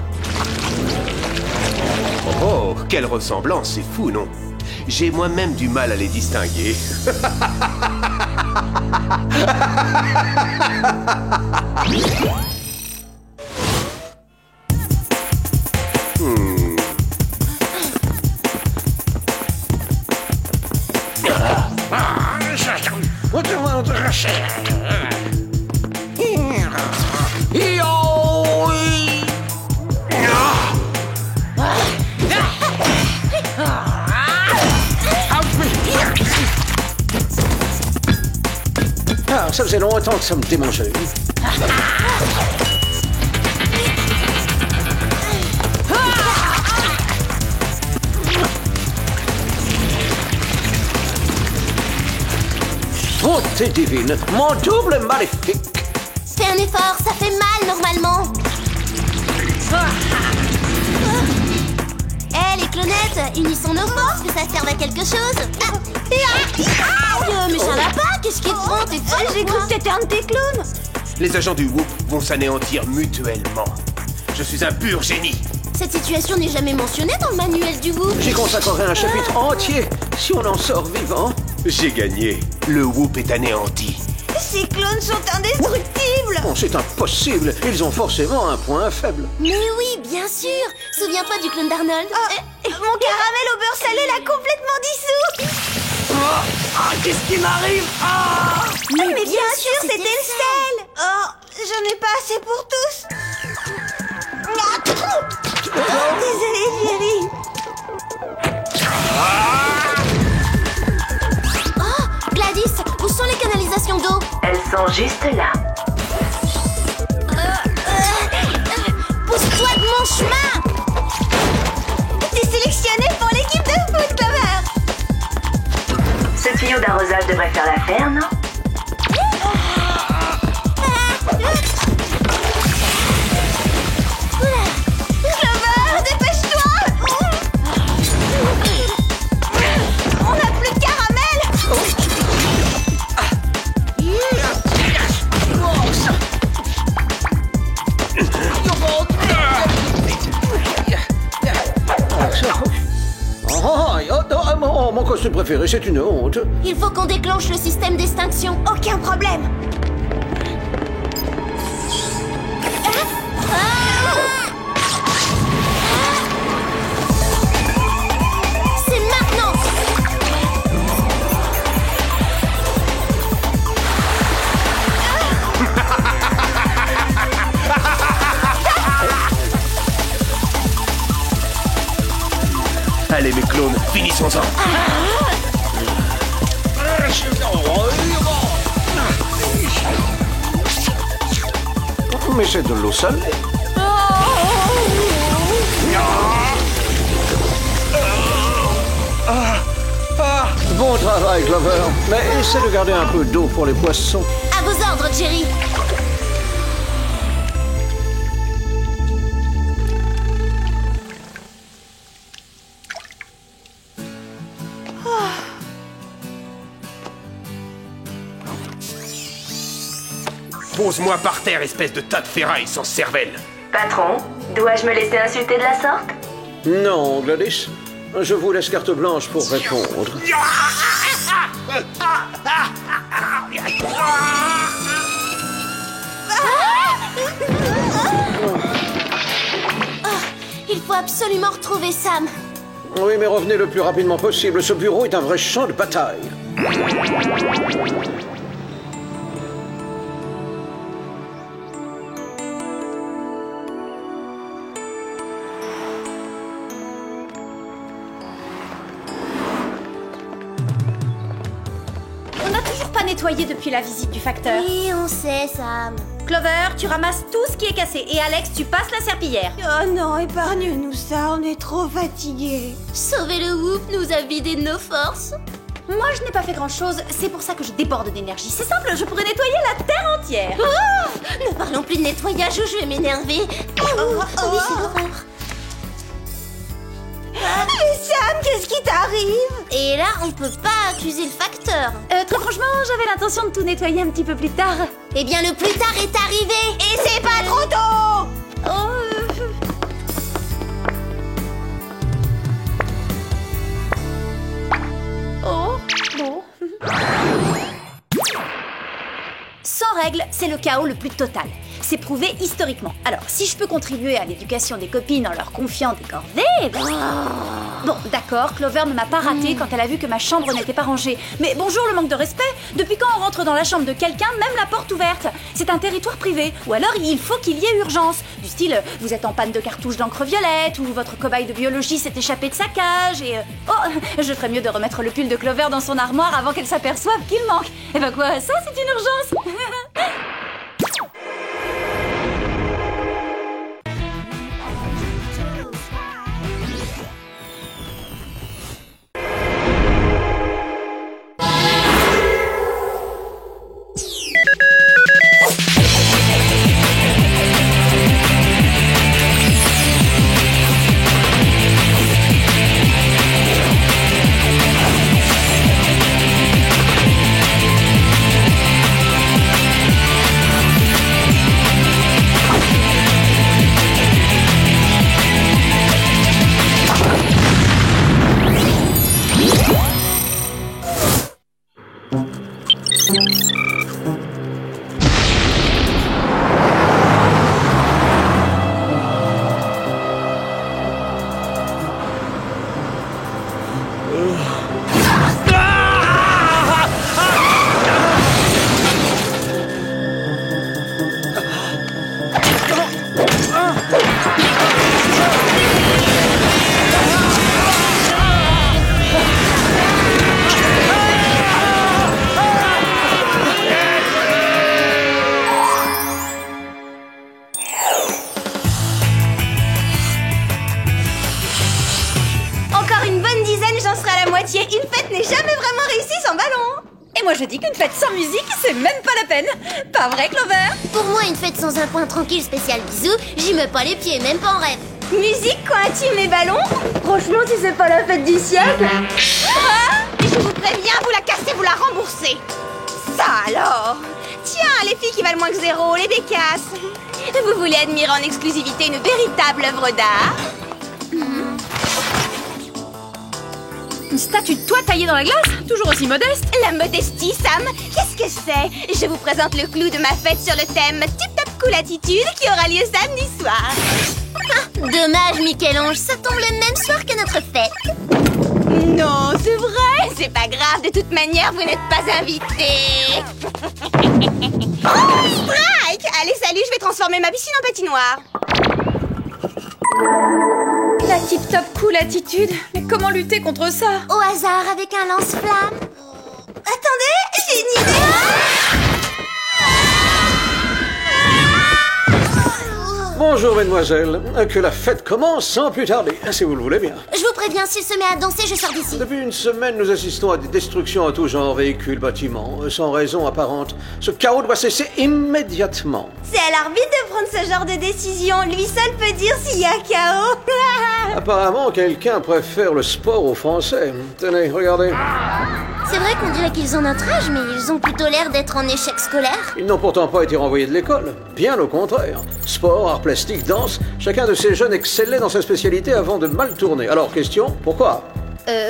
Oh, quelle ressemblance, c'est fou, non? J'ai moi-même du mal à les distinguer. Ah, ça faisait longtemps que ça me démangeait. Bonté divine, mon double maléfique. Fais un effort, ça fait mal normalement. Les clonettes, unissons nos forces, que ça serve à quelque chose. Mais ça va pas, qu'est-ce qui te prend? T'es folle? J'ai cru que c'était un de tes clones. Les agents du Whoop vont s'anéantir mutuellement. Je suis un pur génie. Cette situation n'est jamais mentionnée dans le manuel du Whoop. J'y consacrerai un chapitre entier si on en sort vivant. J'ai gagné. Le Whoop est anéanti. Ces clones sont indestructibles. Oh, c'est impossible. Ils ont forcément un point faible. Mais oui, bien sûr. Souviens-toi du clone d'Arnold. Mon caramel au beurre salé l'a complètement dissous. Qu'est-ce qui m'arrive? Mais bien sûr, c'était le sel. Oh, j'en ai pas assez pour tous. Désolée, Jerry. Gladys, où sont les canalisations d'eau? Elles sont juste là. Pousse-toi de mon chemin. T'es sélectionné pour l'équipe de foot, Clover. Ce tuyau d'arrosage devrait faire l'affaire, non? Clover, dépêche-toi. On n'a plus de caramel. Oh, mon costume préféré, c'est une honte. Il faut qu'on déclenche le système d'extinction. Aucun problème. C'est maintenant. Allez, mes clones, finissons-en. Mais c'est de l'eau salée. Bon travail, Clover. Mais essaie de garder un peu d'eau pour les poissons. À vos ordres, Jerry. Pose-moi par terre, espèce de tas de ferraille sans cervelle. Patron, dois-je me laisser insulter de la sorte? Non, Gladys. Je vous laisse carte blanche pour répondre. Il faut absolument retrouver Sam. Oui, mais revenez le plus rapidement possible. Ce bureau est un vrai champ de bataille. On n'a toujours pas nettoyé depuis la visite du facteur. Oui, on sait, Sam. Clover, tu ramasses tout ce qui est cassé. Et Alex, tu passes la serpillière. Oh non, épargne-nous ça, on est trop fatigués. Sauver le Whoop nous a vidé de nos forces. Moi, je n'ai pas fait grand-chose. C'est pour ça que je déborde d'énergie. C'est simple, je pourrais nettoyer la terre entière. Oh, ne parlons plus de nettoyage ou je vais m'énerver. Oui, c'est l'horreur. Mais Sam, qu'est-ce qui t'arrive? Et là, on peut pas accuser le facteur. Très franchement, j'avais l'intention de tout nettoyer un petit peu plus tard. Eh bien, le plus tard est arrivé. Et c'est pas trop tôt. Bon. Sans règle, c'est le chaos le plus total. C'est prouvé historiquement. Alors, si je peux contribuer à l'éducation des copines en leur confiant des corvées... Bon, d'accord, Clover ne m'a pas raté quand elle a vu que ma chambre n'était pas rangée. Mais bonjour le manque de respect. Depuis quand on rentre dans la chambre de quelqu'un, même la porte ouverte? C'est un territoire privé. Ou alors, il faut qu'il y ait urgence. Du style, vous êtes en panne de cartouches d'encre violette, ou votre cobaye de biologie s'est échappé de sa cage, et... Oh, je ferais mieux de remettre le pull de Clover dans son armoire avant qu'elle s'aperçoive qu'il manque. Et ben quoi, ça c'est une urgence. Une fête n'est jamais vraiment réussie sans ballon. Et moi je dis qu'une fête sans musique, c'est même pas la peine. Pas vrai, Clover? Pour moi, une fête sans un coin tranquille spécial bisous, j'y mets pas les pieds, même pas en rêve. Musique, coin intime et ballon? Franchement, si c'est pas la fête du siècle. Et je vous préviens, vous la cassez, vous la remboursez. Ça alors. Tiens, les filles qui valent moins que zéro, les bécasses. Vous voulez admirer en exclusivité une véritable œuvre d'art? Une statue de toi taillée dans la glace? Toujours aussi modeste? La modestie, Sam, qu'est-ce que c'est? Je vous présente le clou de ma fête sur le thème Tip Top Cool Attitude qui aura lieu samedi soir. Dommage, Michel-Ange, ça tombe le même soir que notre fête. Non, c'est vrai. C'est pas grave, de toute manière, vous n'êtes pas invité. Oh, strike! Allez, salut, je vais transformer ma piscine en patinoire. La tip-top cool attitude. Mais comment lutter contre ça? Au hasard, avec un lance-flamme. Attendez, j'ai une idée. Bonjour, mesdemoiselles. Que la fête commence sans plus tarder, si vous le voulez bien. Je vous préviens, s'il se met à danser, je sors d'ici. Depuis une semaine, nous assistons à des destructions en tout genre, véhicules, bâtiments, sans raison apparente. Ce chaos doit cesser immédiatement. C'est à l'arbitre de prendre ce genre de décision. Lui seul peut dire s'il y a chaos. Apparemment, quelqu'un préfère le sport aux Français. Tenez, regardez. C'est vrai qu'on dirait qu'ils ont notre âge, mais ils ont plutôt l'air d'être en échec scolaire. Ils n'ont pourtant pas été renvoyés de l'école. Bien au contraire. Sport, arts plastiques, danse, chacun de ces jeunes excellait dans sa spécialité avant de mal tourner. Alors, question, pourquoi ?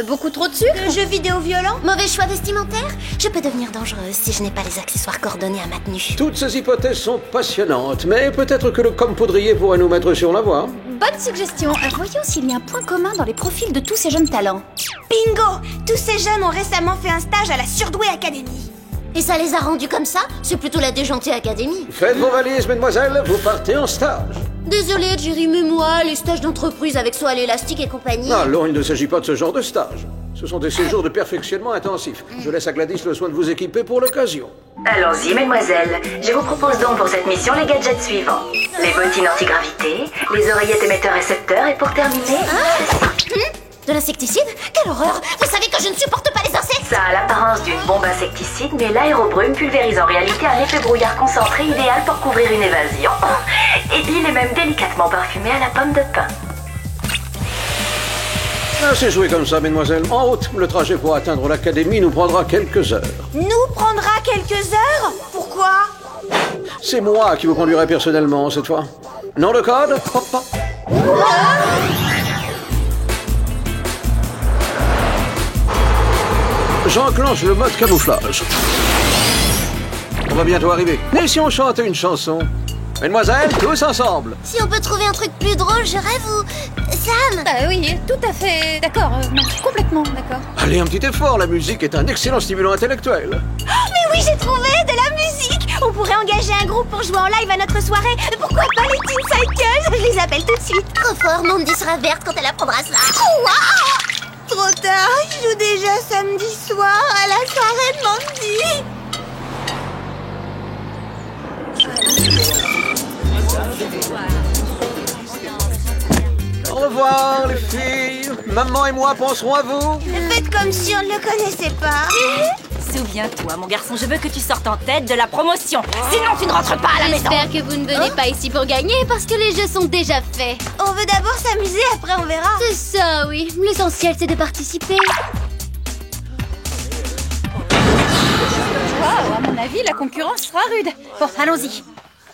Beaucoup trop de sucre ? De jeux vidéo violents ? Mauvais choix vestimentaire ? Je peux devenir dangereuse si je n'ai pas les accessoires coordonnés à ma tenue. Toutes ces hypothèses sont passionnantes, mais peut-être que le Compoudrier pourrait nous mettre sur la voie. Bonne suggestion. Voyons s'il y a un point commun dans les profils de tous ces jeunes talents. Bingo ! Tous ces jeunes ont récemment fait un stage à la Surdoué Academy. Et ça les a rendus comme ça ? C'est plutôt la déjantée Academy. Faites vos valises, mesdemoiselles, vous partez en stage. Désolée, Jerry, mais moi, les stages d'entreprise avec saut à l'élastique et compagnie... Alors, il ne s'agit pas de ce genre de stage. Ce sont des séjours de perfectionnement intensifs. Je laisse à Gladys le soin de vous équiper pour l'occasion. Allons-y, mesdemoiselles. Je vous propose donc pour cette mission les gadgets suivants. Les bottines anti-gravité, les oreillettes émetteurs-récepteurs et pour terminer... De l'insecticide ? Quelle horreur! Vous savez que je ne supporte pas les insectes! Ça a l'apparence d'une bombe insecticide, mais l'aérobrume pulvérise en réalité un effet brouillard concentré idéal pour couvrir une évasion. Et il est même délicatement parfumé à la pomme de pin. Ah, c'est joué comme ça, mesdemoiselles. En route, le trajet pour atteindre l'académie nous prendra quelques heures. Nous prendra quelques heures ? Pourquoi ? C'est moi qui vous conduirai personnellement cette fois. Nom de code ? Papa. J'enclenche le mode camouflage. On va bientôt arriver. Mais si on chantait une chanson ? Mesdemoiselles, tous ensemble. Si on peut trouver un truc plus drôle, je rêve ou... Sam ? Oui, tout à fait d'accord. Complètement d'accord. Allez, un petit effort. La musique est un excellent stimulant intellectuel. Mais oui, j'ai trouvé de la musique. On pourrait engager un groupe pour jouer en live à notre soirée. Pourquoi pas les Teen Cycles ? Je les appelle tout de suite. Trop fort, Mandy sera verte quand elle apprendra ça. Wow ! Trop tard, je joue déjà samedi soir à la soirée de Mandy. Au revoir, les filles. Maman et moi penserons à vous. Faites comme si on ne le connaissait pas. Souviens-toi, mon garçon, je veux que tu sortes en tête de la promotion. Sinon, tu ne rentres pas à la maison. J'espère que vous ne venez pas ici pour gagner parce que les jeux sont déjà faits. On veut d'abord s'amuser, après on verra. C'est ça, oui. L'essentiel, c'est de participer. Wow, à mon avis, la concurrence sera rude. Bon, allons-y.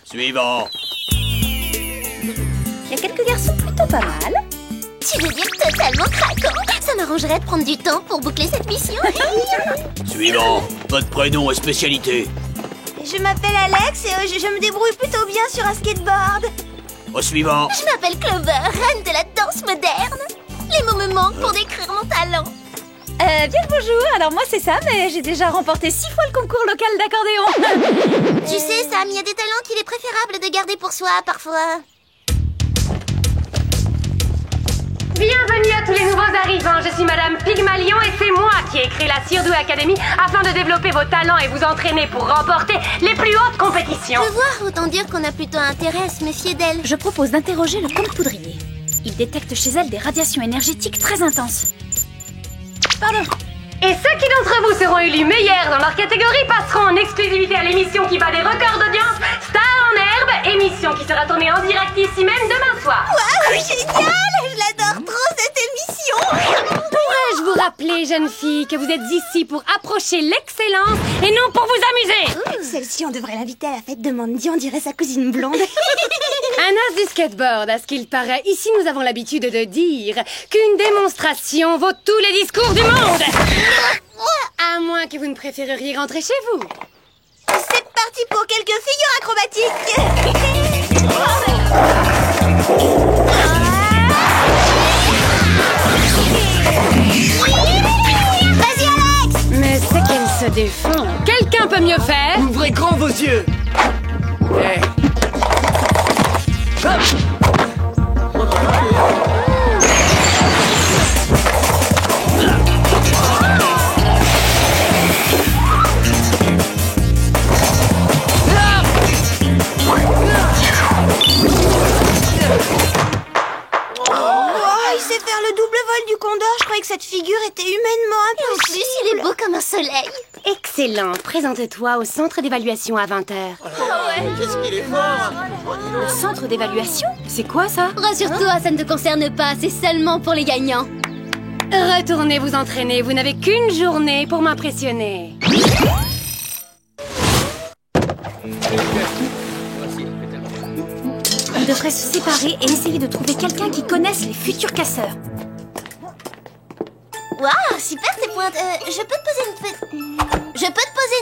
Suivant. Il y a quelques garçons plutôt pas mal. Tu veux dire totalement craquant? Ça m'arrangerait de prendre du temps pour boucler cette mission. Suivant. Votre prénom et spécialité. Je m'appelle Alex et je me débrouille plutôt bien sur un skateboard. Au suivant. Je m'appelle Clover, reine de la danse moderne. Les mots me manquent pour décrire mon talent. Bien le bonjour, alors moi c'est Sam et j'ai déjà remporté 6 fois le concours local d'accordéon. Tu sais Sam, il y a des talents qu'il est préférable de garder pour soi parfois. Bienvenue à tous les nouveaux arrivants, je suis Madame Pygmalion et c'est moi qui ai créé la Surdoué Academy afin de développer vos talents et vous entraîner pour remporter les plus hautes compétitions. Je vois, autant dire qu'on a plutôt intérêt à se méfier d'elle. Je propose d'interroger le Compoudrier. Il détecte chez elle des radiations énergétiques très intenses. Pardon. Et ceux qui d'entre vous seront élus meilleurs dans leur catégorie passeront en exclusivité à l'émission qui bat des records d'audience Star en herbe, émission qui sera tournée en direct ici même demain soir. Waouh, génial! Je l'adore trop cette émission! Pourrais-je vous rappeler, jeune fille, que vous êtes ici pour approcher l'excellence et non pour vous amuser? Celle-ci, on devrait l'inviter à la fête de Mandy, on dirait sa cousine blonde. Un as du skateboard, à ce qu'il paraît. Ici, nous avons l'habitude de dire qu'une démonstration vaut tous les discours du monde. À moins que vous ne préféreriez rentrer chez vous. C'est parti pour quelques figures acrobatiques. Vas-y Alex! Mais c'est qu'elle se défend. Quelqu'un peut mieux faire? Ouvrez grand vos yeux. Hey. Hop. humainement Et en plus, il est beau comme un soleil. Excellent. Présente-toi au centre d'évaluation à 20h. Qu'est-ce qu'il est fort! Le centre d'évaluation? C'est quoi ça? Rassure-toi, ça ne te concerne pas, c'est seulement pour les gagnants. Retournez vous entraîner, vous n'avez qu'une journée pour m'impressionner. On devrait se séparer et essayer de trouver quelqu'un qui connaisse les futurs casseurs. Waouh, super tes pointes. Je peux te poser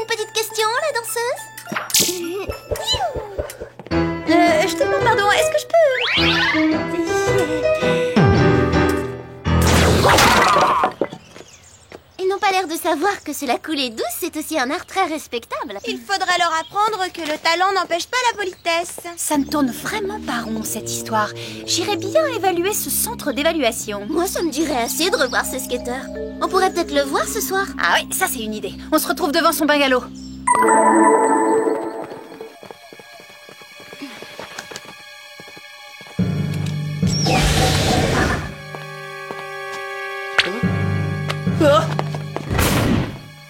une petite question, la danseuse? Je te demande pardon, est-ce que je peux... Ils n'ont pas l'air de savoir que se la couler douce, c'est aussi un art très respectable. Il faudrait leur apprendre que le talent n'empêche pas la politesse. Ça ne tourne vraiment pas rond, cette histoire. J'irais bien évaluer ce centre d'évaluation. Moi, ça me dirait assez de revoir ce skater. On pourrait peut-être le voir ce soir. Ah oui, ça c'est une idée. On se retrouve devant son bungalow.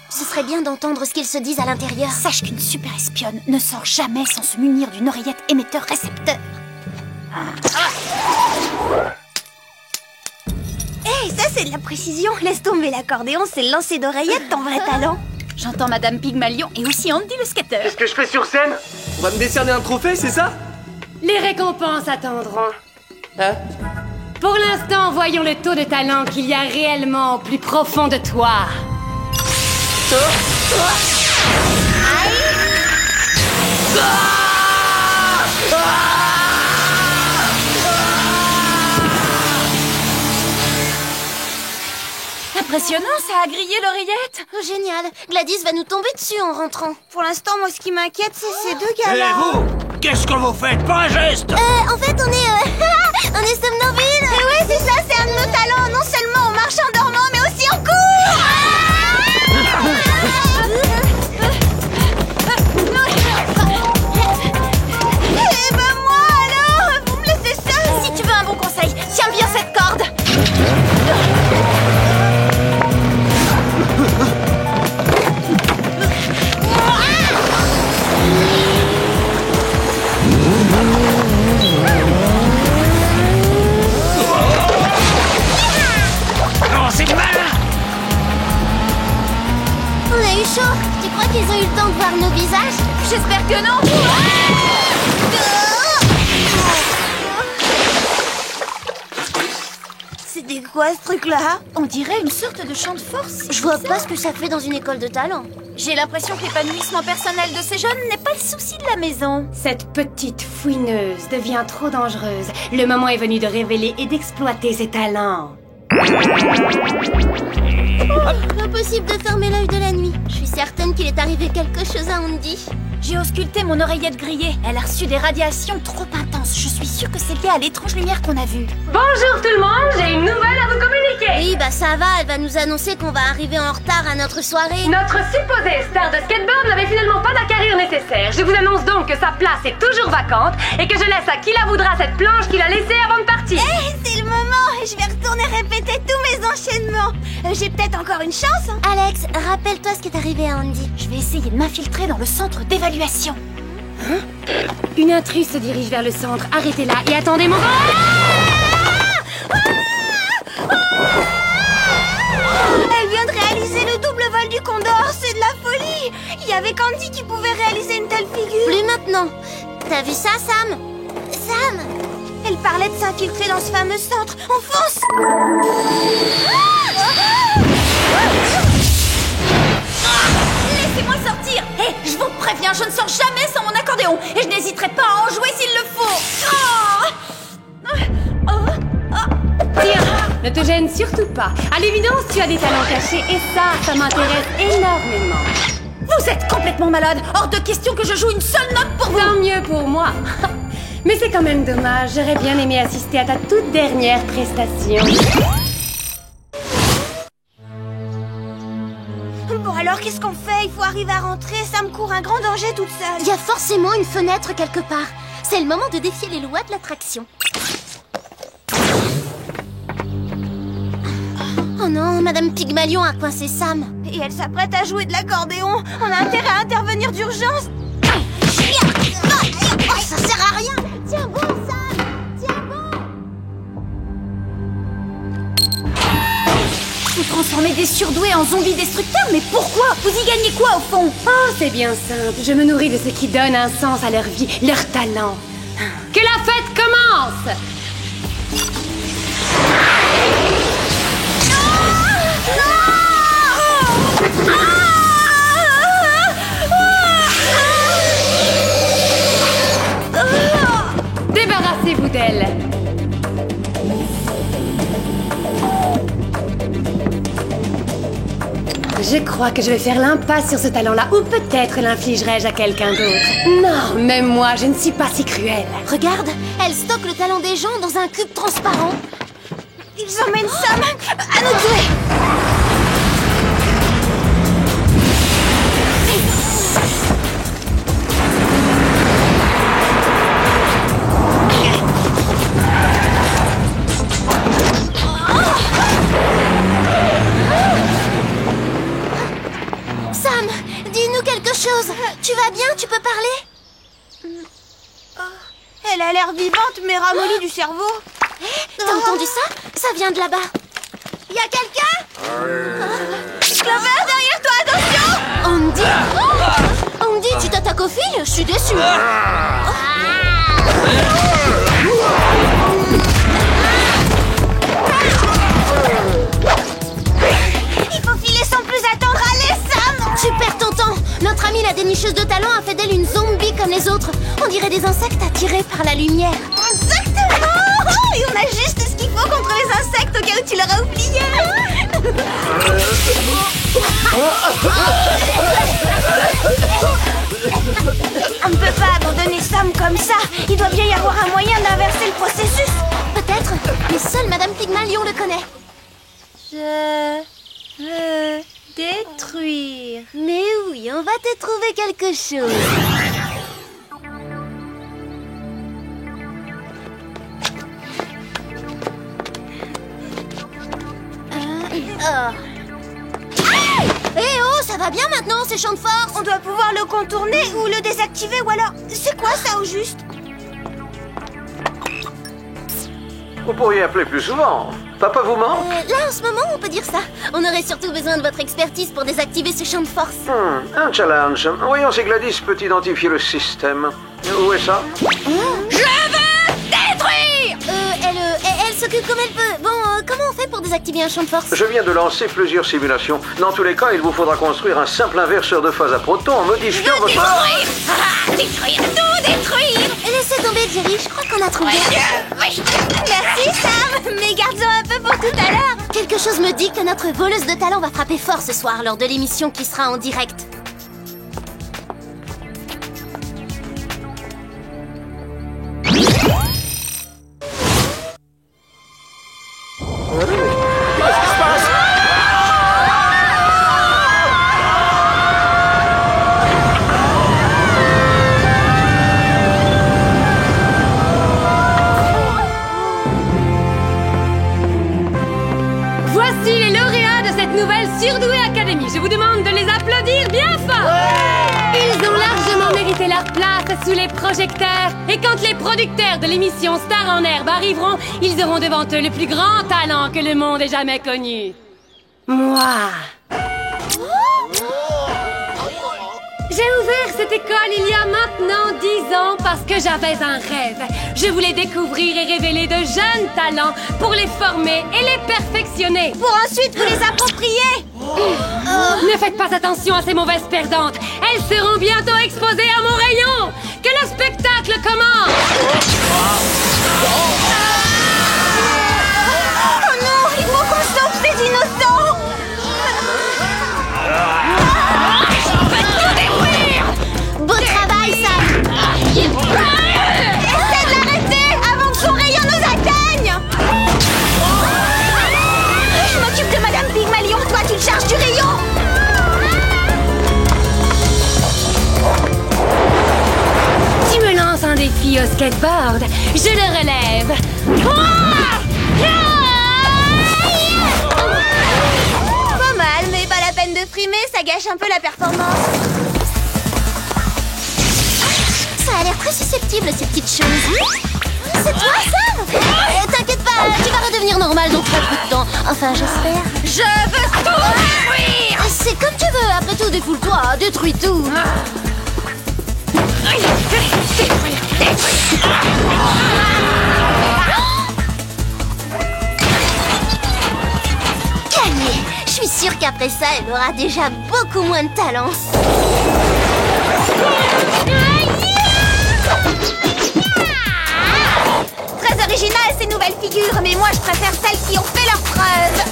Ce serait bien d'entendre ce qu'ils se disent à l'intérieur. Sache qu'une super espionne ne sort jamais sans se munir d'une oreillette émetteur-récepteur. Hey, ça c'est de la précision. Laisse tomber l'accordéon, c'est le lancer d'oreillette, ton vrai talent. J'entends Madame Pygmalion et aussi Andy le skater. Qu'est-ce que je fais sur scène? On va me décerner un trophée, c'est ça? Les récompenses attendront. Hein? Pour l'instant, voyons le taux de talent qu'il y a réellement au plus profond de toi. Impressionnant, ça a grillé l'oreillette. Oh, génial. Gladys va nous tomber dessus en rentrant. Pour l'instant, moi, ce qui m'inquiète, c'est ces deux gars-là. Et vous? Qu'est-ce que vous faites? Pas un geste! En fait, on est somnambules. Oui, c'est ça, c'est un de nos talents. Non seulement on marche en dormant, mais aussi on court. Eh ben moi, alors, vous me laissez seule. Si tu veux un bon conseil, tiens bien cette corde. Non, c'est malin! On a eu chaud. Tu crois qu'ils ont eu le temps de voir nos visages? J'espère que non. C'était quoi ce truc-là? On dirait une sorte de champ de force. Je vois pas ce que ça fait dans une école de talent. J'ai l'impression que l'épanouissement personnel de ces jeunes n'est pas le souci de la maison. Cette petite fouineuse devient trop dangereuse. Le moment est venu de révéler et d'exploiter ses talents. Impossible de fermer l'œil de la nuit. Je suis certaine qu'il est arrivé quelque chose à Andy. J'ai ausculté mon oreillette grillée. Elle a reçu des radiations trop intenses. Je suis sûre que c'est lié à l'étrange lumière qu'on a vue. Bonjour tout le monde, j'ai une nouvelle à vous communiquer. Oui, bah ça va, elle va nous annoncer qu'on va arriver en retard à notre soirée. Notre supposée star de skateboard n'avait finalement pas la carrière nécessaire. Je vous annonce donc que sa place est toujours vacante et que je laisse à qui la voudra cette planche qu'il a laissée avant de partir. C'est le moment. Je vais retourner répéter tous mes enchaînements. J'ai peut-être encore une chance, hein. Alex, rappelle-toi ce qui est arrivé à Andy. Je vais essayer de m'infiltrer dans le centre d'évaluation. Hein? Une intruse se dirige vers le centre. Arrêtez-la et attendez mon... Elle vient de réaliser le double vol du Condor. C'est de la folie. Il y avait qu'Andy qui pouvait réaliser une telle figure. Plus maintenant. T'as vu ça, Sam? Sam! Elle parlait de s'infiltrer dans ce fameux centre. On fonce! Laissez-moi sortir. Hé, je vous préviens, je ne sors jamais sans mon accordéon. Et je n'hésiterai pas à en jouer s'il le faut. Tiens, ne te gêne surtout pas. À l'évidence, tu as des talents cachés et ça m'intéresse énormément. Vous êtes complètement malade. Hors de question que je joue une seule note pour vous. Tant mieux pour moi. Mais c'est quand même dommage. J'aurais bien aimé assister à ta toute dernière prestation. Bon alors, qu'est-ce qu'on fait? Il faut arriver à rentrer. Ça me court un grand danger toute seule. Il y a forcément une fenêtre quelque part. C'est le moment de défier les lois de l'attraction. Oh non, Madame Pygmalion a coincé Sam. Et elle s'apprête à jouer de l'accordéon. On a intérêt à intervenir d'urgence. Oh, ça sert à rien. Tiens bon, Sam. Tiens bon. Vous transformez des surdoués en zombies destructeurs, mais pourquoi? Vous y gagnez quoi au fond? Oh, c'est bien simple. Je me nourris de ce qui donne un sens à leur vie, leur talent. Que la fête commence! Débarrassez-vous d'elle. Je crois que je vais faire l'impasse sur ce talent-là, ou peut-être l'infligerai-je à quelqu'un d'autre. Non, même moi, je ne suis pas si cruelle. Regarde, elle stocke le talent des gens dans un cube transparent. Ils emmènent Sam à nous tuer. Sam, dis-nous quelque chose. Tu vas bien? Tu peux parler? Elle a l'air vivante, mais ramollie du cerveau. T'as entendu ça? Ça vient de là-bas. Y a quelqu'un? Clover, derrière toi, attention! Andy? Andy, tu t'attaques aux filles? Je suis déçue. Il faut filer sans plus attendre. Allez, Sam! Tu perds ton temps. Notre amie la dénicheuse de talent a fait d'elle une zombie comme les autres. On dirait des insectes attirés par la lumière. Exactement! Et on a juste ce qu'il faut contre les insectes au cas où tu l'auras oublié. On ne peut pas abandonner Sam comme ça. Il doit bien y avoir un moyen d'inverser le processus. Peut-être, mais seule Madame Pygmalion le connaît. Je veux détruire. Mais oui, on va te trouver quelque chose. Eh oh, ça va bien maintenant, ces champs de force? On doit pouvoir le contourner ou le désactiver, ou alors... C'est quoi ça, au juste? Vous pourriez appeler plus souvent. Papa vous manque? Là, en ce moment, on peut dire ça. On aurait surtout besoin de votre expertise pour désactiver ce champ de force. Un challenge. Voyons si Gladys peut identifier le système. Où est ça? Je veux détruire! Elle s'occupe comme elle peut. Bon, comment on fait pour désactiver un champ de force? Je viens de lancer plusieurs simulations. Dans tous les cas, il vous faudra construire un simple inverseur de phase à protons en modifiant votre... Détruire! Détruire, tout détruire! Laissez tomber, Jerry, je crois qu'on a trouvé. Merci, Sam! Mais gardons un peu pour tout à l'heure! Quelque chose me dit que notre voleuse de talent va frapper fort ce soir lors de l'émission qui sera en direct. Surdoué Academy, je vous demande de les applaudir bien fort. Ils ont largement mérité leur place sous les projecteurs. Et quand les producteurs de l'émission Star en Herbe arriveront, ils auront devant eux le plus grand talent que le monde ait jamais connu. Moi. J'ai ouvert cette école il y a maintenant 10 ans parce que j'avais un rêve. Je voulais découvrir et révéler de jeunes talents pour les former et les perfectionner. Pour ensuite vous les approprier. Ne faites pas attention à ces mauvaises perdantes. Elles seront bientôt exposées à mon rayon. Que le spectacle commence. Oh non, il faut qu'on sauve ces innocents. Beau travail, Sam! Essaie de l'arrêter avant que son rayon nous atteigne! Je m'occupe de Madame Pygmalion, toi tu te charges du rayon! Tu me lances un défi au skateboard. Je le relève. exprimer, ça gâche un peu la performance. Ça a l'air très susceptible, ces petites choses. C'est toi, ça? T'inquiète pas, tu vas redevenir normal dans très peu de temps. Enfin, j'espère. Je veux tout détruire! C'est comme tu veux, après tout, défoule-toi, détruis tout. Calmez, je suis sûre qu'après ça, elle aura déjà beaucoup moins de talent. Très originales ces nouvelles figures, mais moi je préfère celles qui ont fait leurs preuves.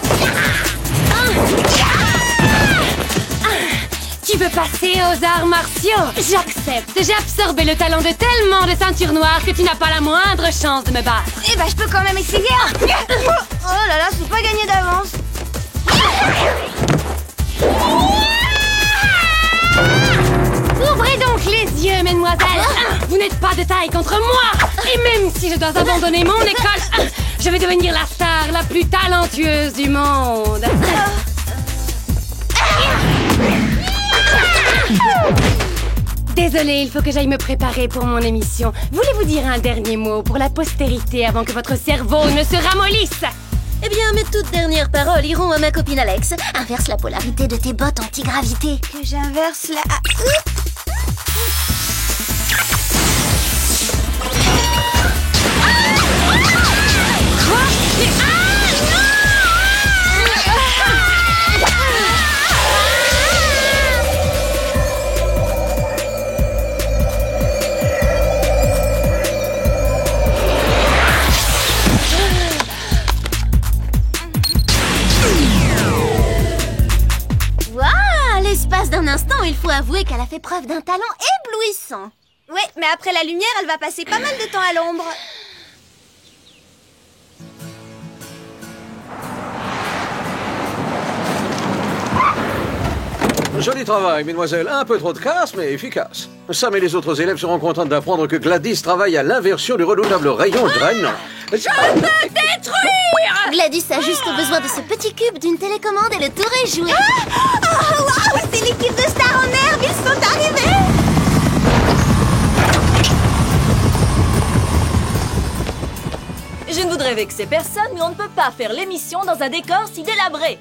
Tu veux passer aux arts martiaux? J'accepte. J'ai absorbé le talent de tellement de ceintures noires que tu n'as pas la moindre chance de me battre. Eh ben, je peux quand même essayer. Oh là là, c'est pas gagné d'avance. Ouvrez donc les yeux, mesdemoiselles. Vous n'êtes pas de taille contre moi. Et même si je dois abandonner mon école, je vais devenir la star la plus talentueuse du monde. Désolée, il faut que j'aille me préparer pour mon émission. Voulez-vous dire un dernier mot pour la postérité avant que votre cerveau ne se ramollisse? Eh bien, mes toutes dernières paroles iront à ma copine Alex. Inverse la polarité de tes bottes anti-gravité. Que j'inverse la... L'espace d'un instant, il faut avouer qu'elle a fait preuve d'un talent éblouissant. Ouais, mais après la lumière, elle va passer pas mal de temps à l'ombre. Joli travail, mesdemoiselles. Un peu trop de casse, mais efficace. Sam et les autres élèves seront contents d'apprendre que Gladys travaille à l'inversion du redoutable rayon drainant. Je peux détruire! Gladys a juste besoin de ce petit cube d'une télécommande et le tour est joué. Oh, waouh, c'est l'équipe de Star en herbe, ils sont arrivés! Je ne voudrais vexer personne, mais on ne peut pas faire l'émission dans un décor si délabré.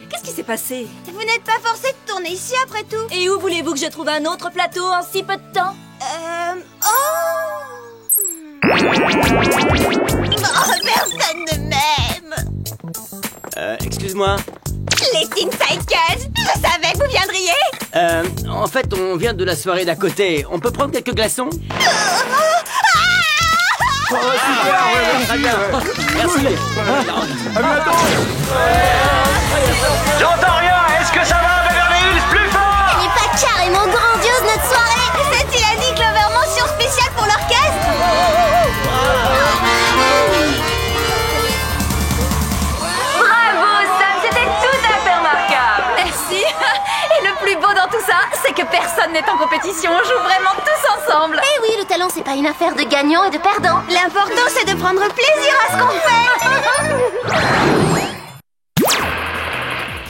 Qu'est-ce qui s'est passé? Vous n'êtes pas forcé de tourner ici après tout. Et où voulez-vous que je trouve un autre plateau en si peu de temps? Personne ne m'aime. Excuse-moi. Les Teen Cycles, je savais que vous viendriez. En fait, on vient de la soirée d'à côté. On peut prendre quelques glaçons? Oh, super, ouais, très bien. Merci. À bientôt. J'entends rien. Est-ce que ça va, Beverly Hills? Plus fort! Elle est pas carrément grandiose, notre soirée. C'est Tilani Clover, mention spéciale pour l'orchestre. Bravo, Sam, c'était tout à fait remarquable. Merci. Et le plus beau dans tout ça, c'est que personne n'est en compétition. On joue vraiment tous ensemble. Eh oui, le talent, c'est pas une affaire de gagnants et de perdants. L'important, c'est de prendre plaisir à ce qu'on fait.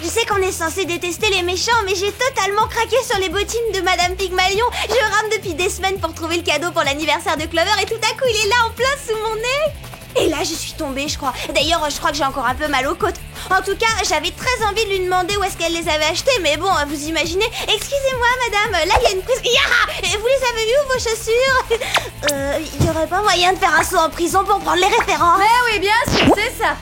Je sais qu'on est censé détester les méchants, mais j'ai totalement craqué sur les bottines de Madame Pygmalion. Je rame depuis des semaines pour trouver le cadeau pour l'anniversaire de Clover et tout à coup, il est là en plein sous mon nez. Et là, je suis tombée, je crois. D'ailleurs, je crois que j'ai encore un peu mal aux côtes. En tout cas, j'avais très envie de lui demander où est-ce qu'elle les avait achetées, mais bon, vous imaginez. Excusez-moi, madame, là, il y a une prise... Et vous les avez vues, vos chaussures? Il y aurait pas moyen de faire un saut en prison pour prendre les références? Mais oui, bien sûr, c'est ça.